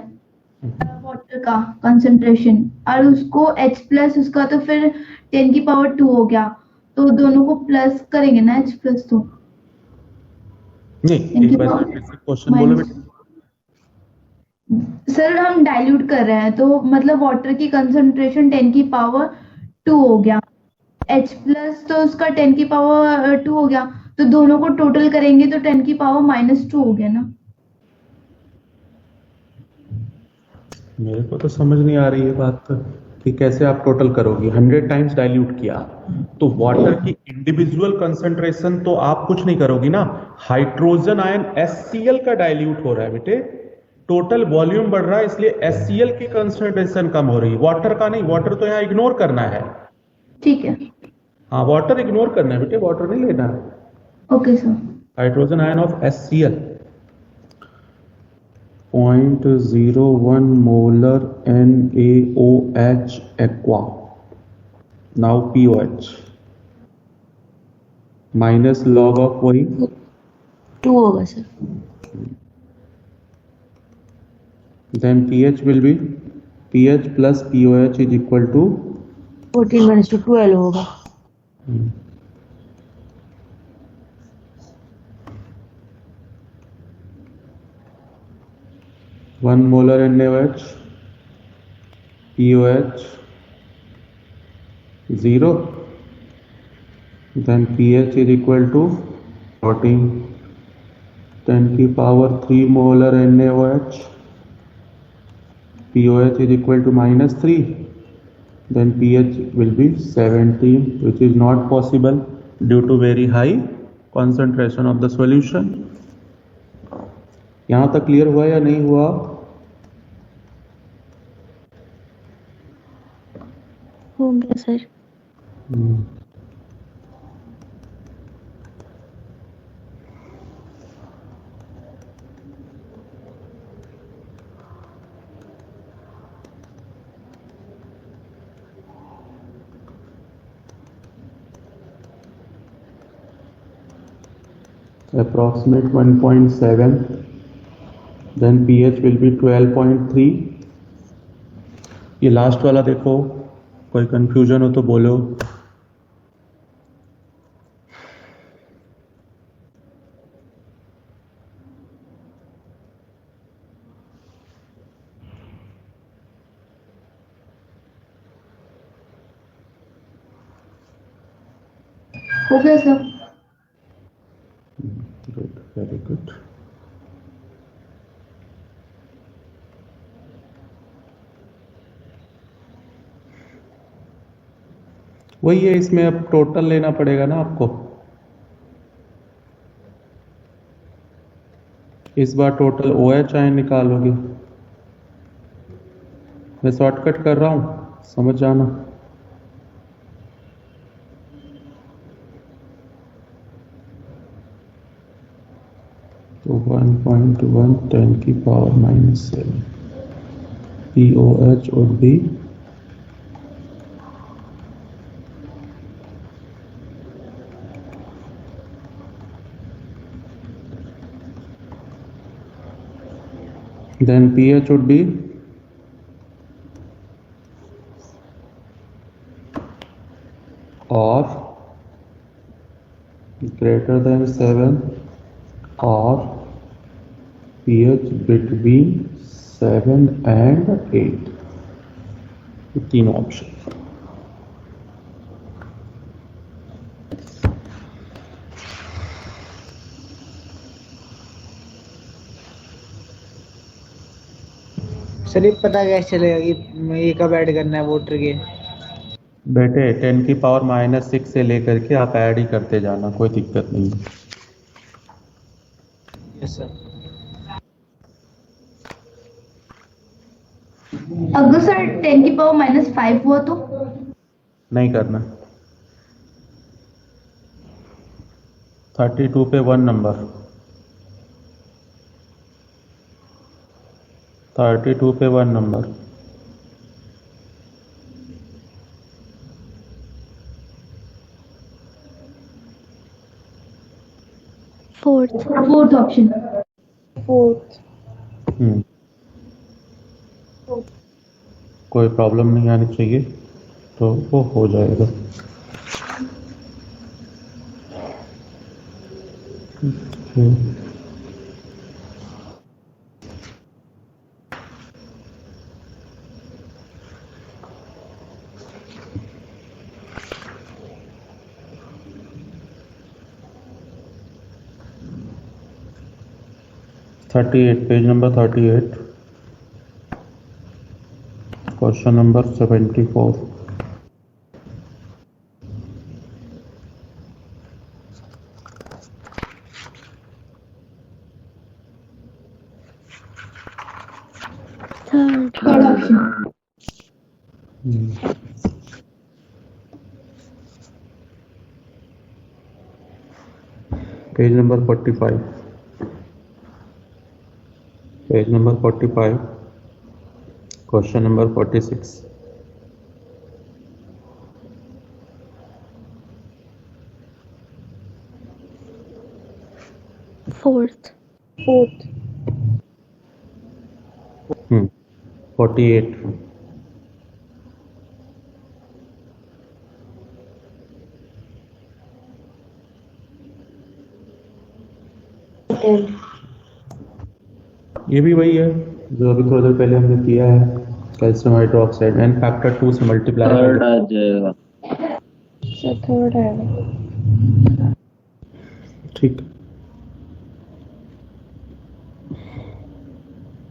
वाटर का कंसंट्रेशन और उसको H प्लस उसका, तो फिर 10 की पावर 2 हो गया, तो दोनों को प्लस करेंगे ना H प्लस, तो नहीं एक बार क्वेश्चन बोलो बेटा। सर हम डाइल्यूट कर रहे हैं तो मतलब वाटर की कंसंट्रेशन 10 की पावर 2 हो गया, H प्लस तो उसका 10 की पावर 2 हो गया, तो दोनों को टोटल करेंगे तो 10 की पावर -2 हो गया ना। मेरे को तो समझ नहीं आ रही है बात कि कैसे आप टोटल करोगे। 100 टाइम्स डाइल्यूट किया तो वाटर की इंडिविजुअल कंसंट्रेशन तो आप कुछ नहीं करोगी ना। हाइड्रोजन आयन HCl का डाइल्यूट हो रहा है बेटे, टोटल वॉल्यूम बढ़ रहा है, इसलिए HCl की कंसंट्रेशन कम हो रही है, वाटर का नहीं। वाटर तो यहाँ इग्नोर करना है। ठीक है, हाँ वाटर इग्नोर करना है बेटे, वाटर नहीं लेना है। Okay sir. Hydrogen ion of HCl 0.01 molar NaOH aqua, now POH minus log of वही 2 होगा sir. then pH will be pH plus POH is equal to 14:12 होगा। 1 molar NaOH, POH 0, then pH is equal to 14, 10 की power 3 molar NaOH, POH is equal to -3, then pH will be 17, which is not possible due to very high concentration of the solution. यहाँ तक clear हुआ या नहीं हुआ? हो गया sir. Approximate 1.7, then pH will be 12.3. ये लास्ट वाला देखो, कोई कंफ्यूजन हो तो बोलो। हो गया सर। Good, very good. वही है, इसमें अब टोटल लेना पड़ेगा ना आपको। इस बार टोटल OH आयन निकालोगे। मैं शॉर्टकट कर रहा हूं, समझ जाना। तो 1.1 10 की power -7 POH would be then pH would be or greater than 7 or pH between 7 and 8. ये तीनों ऑप्शन। सर ये पता कैसे चलेगा कि ये कब ऐड करना है वोटर के? बेटे 10 की पावर -6 से लेकर के आप ऐड ही करते जाना, कोई दिक्कत नहीं है। Yes sir. अगर सर 10 की पावर -5 हुआ तो? नहीं करना। 32 पे 1 नंबर, 32 पे 1 नंबर। Fourth option. कोई प्रॉब्लम नहीं आनी चाहिए तो वो हो जाएगा। Page number 38, question number 74। Third option. Page number 45, page number 45, question number 46। Fourth. 48। ये भी वही है जो अभी थोड़ी देर पहले हमने किया है, कैल्शियम हाइड्रोक्साइड n फैक्टर 2 से मल्टीप्लाई थर्ड आ जाएगा। सर थर्ड आएगा। ठीक।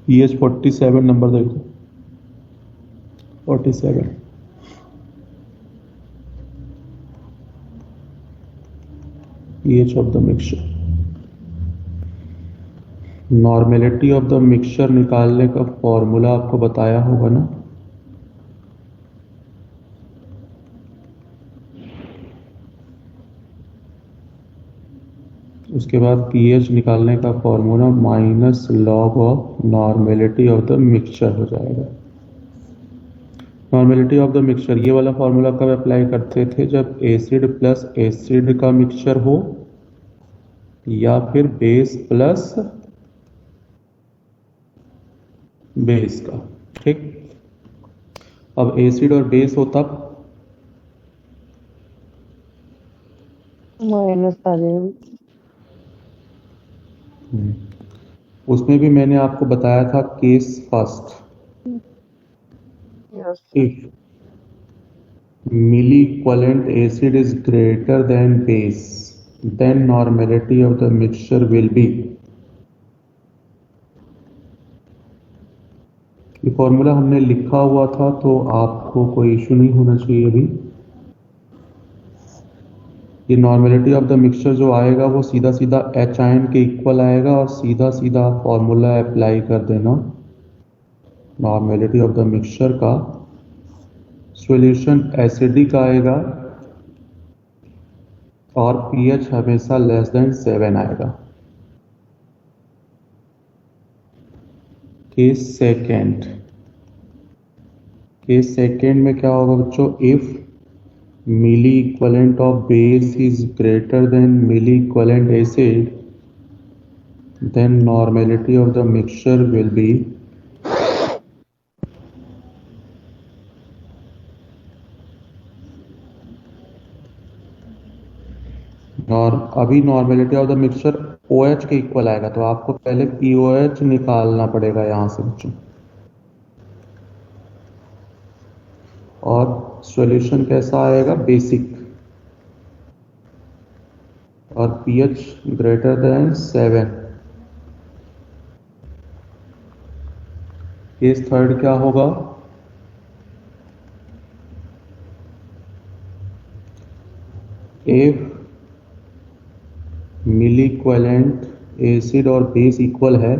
pH 47 नंबर देखो, 47। pH of the mixture. Normality of the mixture निकालने का फॉर्मूला आपको बताया होगा ना। उसके बाद pH निकालने का formula minus log of normality of the mixture हो जाएगा। नॉर्मेलिटी ऑफ द मिक्सचर ये वाला फॉर्मूला कब अप्लाई करते थे? जब एसिड प्लस एसिड का मिक्सचर हो या फिर बेस प्लस बेस का। ठीक, अब एसिड और बेस हो तब माइनस आ जाएगा। उसमें भी मैंने आपको बताया था case first, if milliequivalent acid is greater than base then normality of the mixture will be. ये फॉर्मूला हमने लिखा हुआ था तो आपको कोई इशू नहीं होना चाहिए अभी। ये नॉर्मेलिटी ऑफ द मिक्सचर जो आएगा वो सीधा सीधा एच आयन के इक्वल आएगा और सीधा सीधा फॉर्मूला अप्लाई कर देना नॉर्मेलिटी ऑफ द मिक्सचर का। सॉल्यूशन एसिडिक आएगा और पीएच हमेशा लेस देन 7 आएगा। केस सेकेंड में क्या होगा बच्चों? If milliequivalent of base is greater than milliequivalent acid then normality of the mixture will be और अभी normality of the mixture OH के इक्वल आएगा, तो आपको पहले POH निकालना पड़ेगा यहाँ से बच्चों। और सॉल्यूशन कैसा आएगा? बेसिक, और pH greater than 7। Case third क्या होगा? if मिली इक्वलेंट एसिड और बेस इक्वल है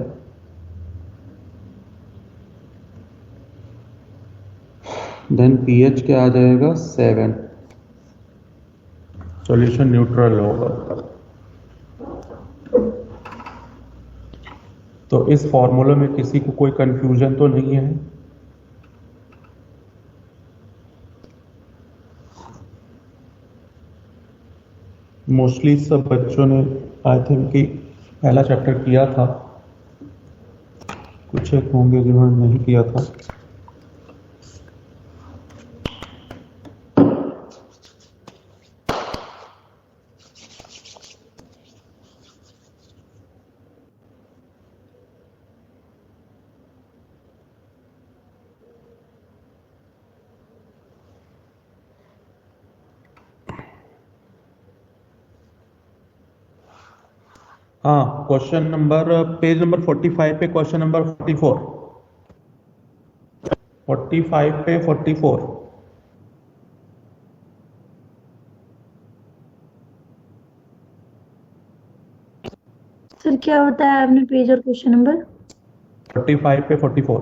देन pH क्या आ जाएगा? 7। सॉल्यूशन न्यूट्रल होगा। तो इस फॉर्मूले में किसी को कोई कंफ्यूजन तो नहीं है? मोस्टली सब बच्चों ने आई थिंक कि पहला चैप्टर किया था, कुछ एक होंगे जिन्होंने नहीं किया था। हाँ, क्वेश्चन नंबर पेज नंबर 45 पे क्वेश्चन नंबर 44, 45 पे 44। सर क्या बताया आपने पेज और क्वेश्चन नंबर? 45 पे 44।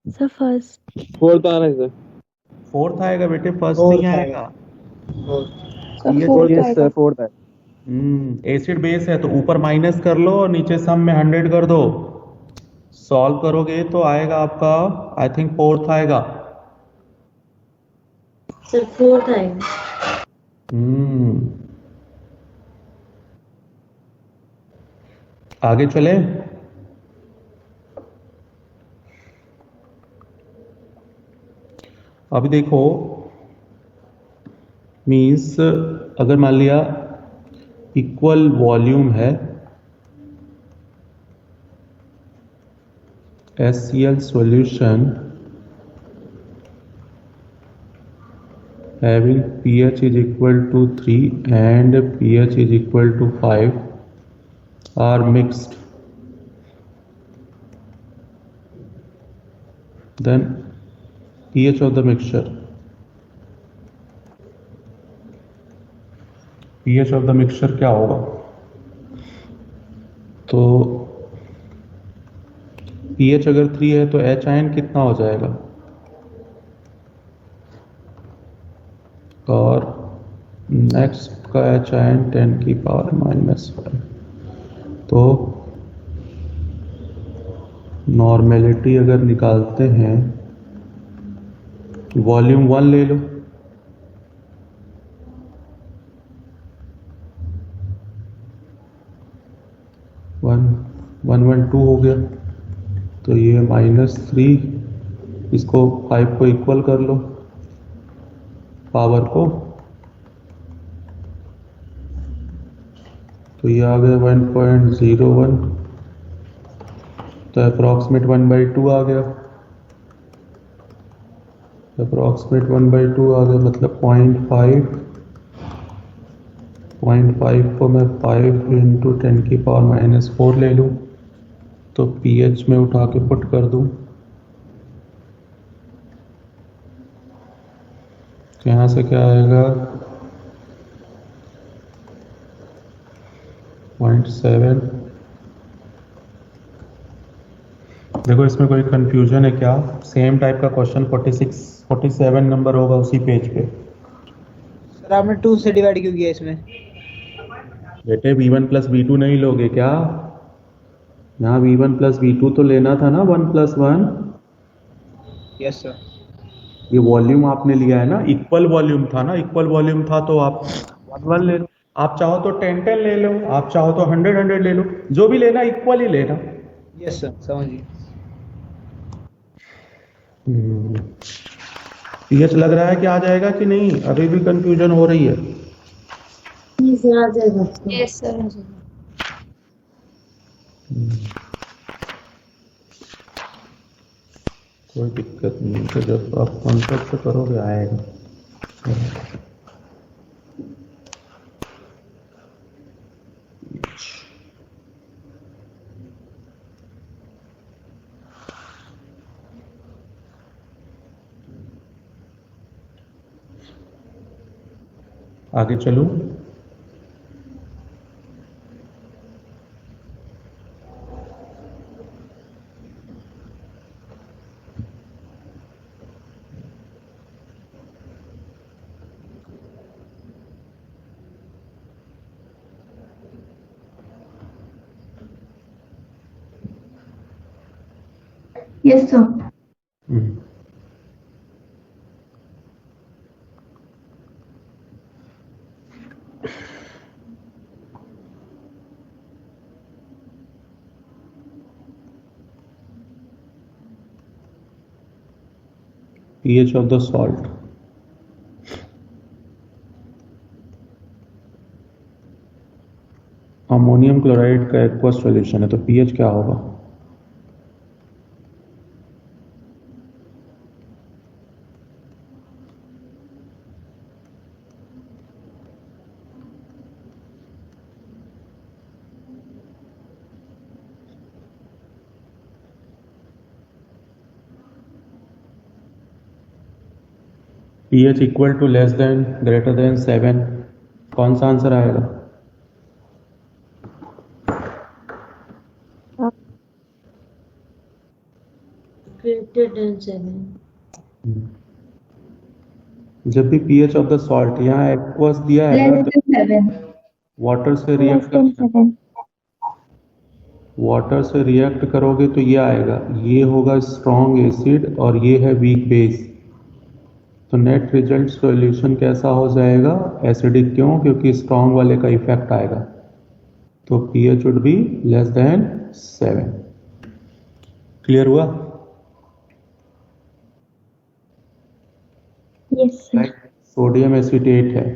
Sir first. फोर्थ आ रहा है सर। फोर्थ आएगा बेटे, फर्स्ट Fourth नहीं आएगा। आएगा। सर ये फोर्थ यस आएगा। सर फोर्थ है। एसिड बेस है तो ऊपर माइनस कर लो और नीचे सम में 100 कर दो। सॉल्व करोगे तो आएगा आपका आई थिंक फोर्थ आएगा। सर फोर्थ आएगा। आगे चले। अभी देखो, मीन्स अगर मान लिया इक्वल वॉल्यूम है, HCl solution having pH is equal to 3 and pH is equal to 5 are mixed, then pH of the mixture, pH of the mixture क्या होगा? तो pH अगर 3 है तो H आयन कितना हो जाएगा? और नेक्स्ट का H आयन 10⁻⁻⁵। तो नॉर्मेलिटी अगर निकालते हैं, वॉल्यूम 1 ले लो, वन 112 हो गया, तो ये -3, इसको 5 को इक्वल कर लो पावर को, तो ये आ गया 1.01, तो अप्रॉक्सीमेट 1/2 आ गया, अप्रॉक्सीमेट 1/2 आ गया, मतलब 0.5 को मैं 5 × 10⁻⁻⁴ ले लूँ, तो pH में उठा के पुट कर दूँ, यहाँ से क्या आएगा? 0.7। देखो इसमें कोई कंफ्यूजन है क्या? सेम टाइप का क्वेश्चन 47 नंबर होगा उसी पेज पे। सर आपने 2 से डिवाइड क्यों किया इसमें? बेटे V1 + V2 नहीं लोगे क्या? यहाँ V1 प्लस V2 तो लेना था ना 1 प्लस 1। Yes sir. ये वॉल्यूम आपने लिया है ना, इक्वल वॉल्यूम था ना, इक्वल वॉल्यूम था तो आप 1 1 ले लो, आप चाहो तो 10 10 ले लो, आप चाहो तो 100 100 ले लो, जो भी लेना इक्वल ही लेना। यस सर, समझिए। पीएच लग रहा है कि आ जाएगा कि नहीं, अभी भी कंफ्यूजन हो रही है। यस सर, आ जाएगा। कोई दिक्कत नहीं, तो जब आप कॉन्सेप्ट से करोगे आएगा। आगे चलूं? Yes sir. pH of the salt, ammonium chloride का एक्वस सॉल्यूशन है तो pH क्या होगा? pH equal to less than greater than 7, कौन सा आंसर आएगा? Greater than 7। जब भी pH ऑफ द सॉल्ट यहाँ एक्वस दिया है ना, लेस देन 7। वाटर से रिएक्ट कर, वाटर से रिएक्ट करोगे तो ये आएगा, ये होगा स्ट्रॉन्ग एसिड और ये है वीक बेस, तो नेट रिजल्ट सॉल्यूशन कैसा हो जाएगा? एसिडिक। क्यों? क्योंकि स्ट्रॉन्ग वाले का इफेक्ट आएगा, तो pH would be less than 7। Clear हुआ? Yes sir. सोडियम एसिटेट है,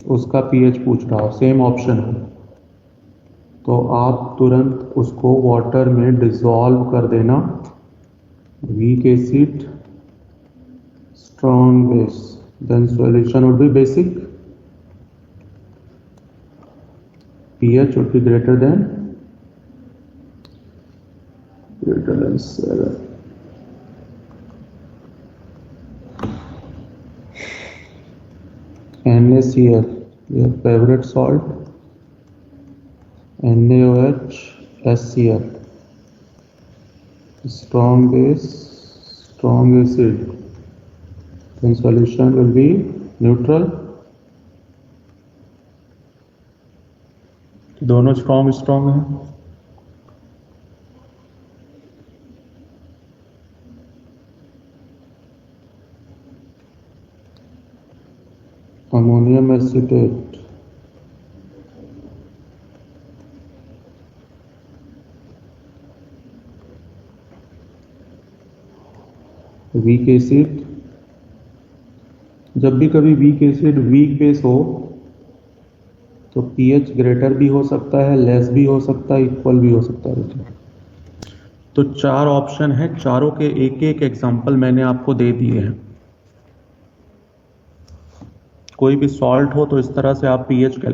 उसका pH पूछ रहा हो, सेम ऑप्शन हो, तो आप तुरंत उसको वाटर में डिसॉल्व कर देना, weak acid strong base, then solution would be basic, pH would be greater than 7. NaCl, your favorite salt, NaOH, HCl, strong base, strong acid, then solution will be neutral. दोनों strong हैं। Ammonium acetate, weak acid, जब भी कभी week acid weak base हो तो pH greater भी हो सकता है, लेस भी हो सकता है, इक्वल भी हो सकता है। तो 4 ऑप्शन है, चारों के एक एक एग्जांपल मैंने आपको दे दिए हैं। कोई भी सॉल्ट हो तो इस तरह से आप pH कर।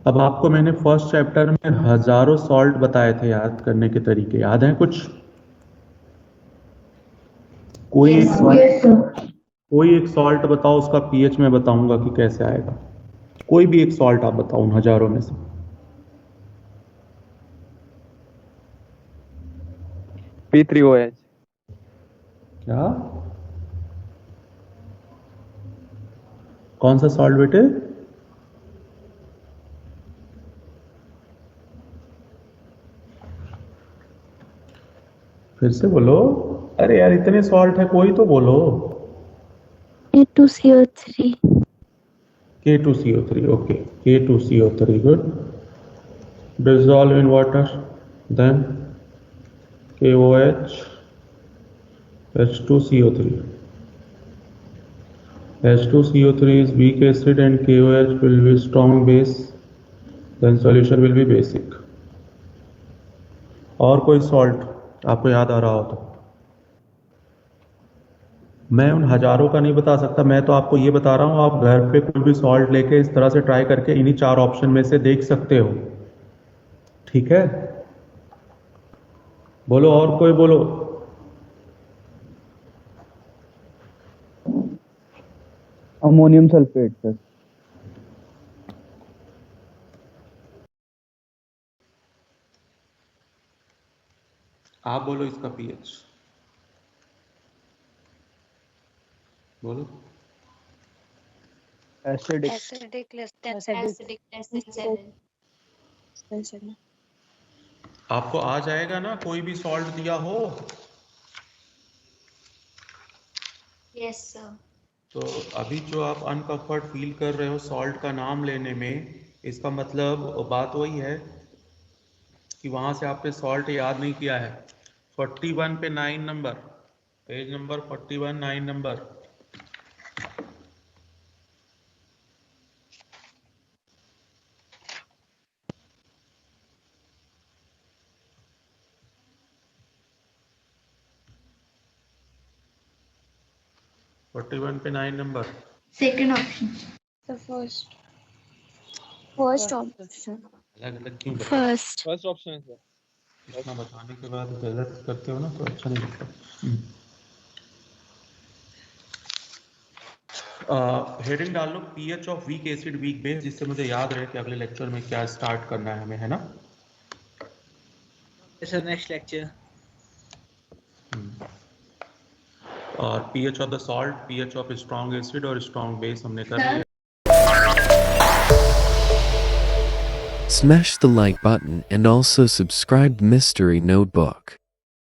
अब आपको मैंने फर्स्ट चैप्टर में हजारों सॉल्ट बताए थे, याद करने के तरीके याद हैं कुछ? कोई एक सॉल्ट बताओ, उसका pH मैं बताऊंगा कि कैसे आएगा। कोई भी एक सॉल्ट आप बताओ उन हजारों में से। P3OH। क्या? कौन सा सॉल्ट बेटे? फिर से बोलो। अरे यार इतने सॉल्ट है, कोई तो बोलो। K2CO3. K2CO3, okay. K2CO3, good. Dissolve in water. Then KOH, H2CO3. H2CO3 is weak acid and KOH will be strong base. Then solution will be basic. और कोई सॉल्ट आपको याद आ रहा हो तो? मैं उन हजारों का नहीं बता सकता, मैं तो आपको ये बता रहा हूँ, आप घर पे कोई भी सॉल्ट लेके इस तरह से ट्राई करके इन्हीं 4 ऑप्शन में से देख सकते हो। ठीक है, बोलो और कोई बोलो। Ammonium sulphate sir. आप बोलो इसका पीएच बोलो। एसिडिक। आपको आ जाएगा ना, कोई भी सॉल्ट दिया हो? Yes sir. तो अभी जो आप अनकंफर्ट फील कर रहे हो सॉल्ट का नाम लेने में, इसका मतलब बात वही है कि वहां से आपने सॉल्ट याद नहीं किया है। 41 पे 9 नंबर, पेज नंबर 41, 9 नंबर। पे 9 number. Second option. First option. अलग अलग क्यों बताते? First. फर्स्ट ऑप्शन है सर। इतना बताने के बाद गलत करते हो ना तो अच्छा नहीं लगता। हेडिंग डाल लो pH of weak acid weak base, जिससे मुझे याद रहे कि अगले लेक्चर में क्या स्टार्ट करना है हमें, है ना? Sir next lecture. और pH of the salt, pH of strong acid और स्ट्रॉन्ग बेस हमने कर लिया। Smash the like button and also subscribe Mystery Notebook.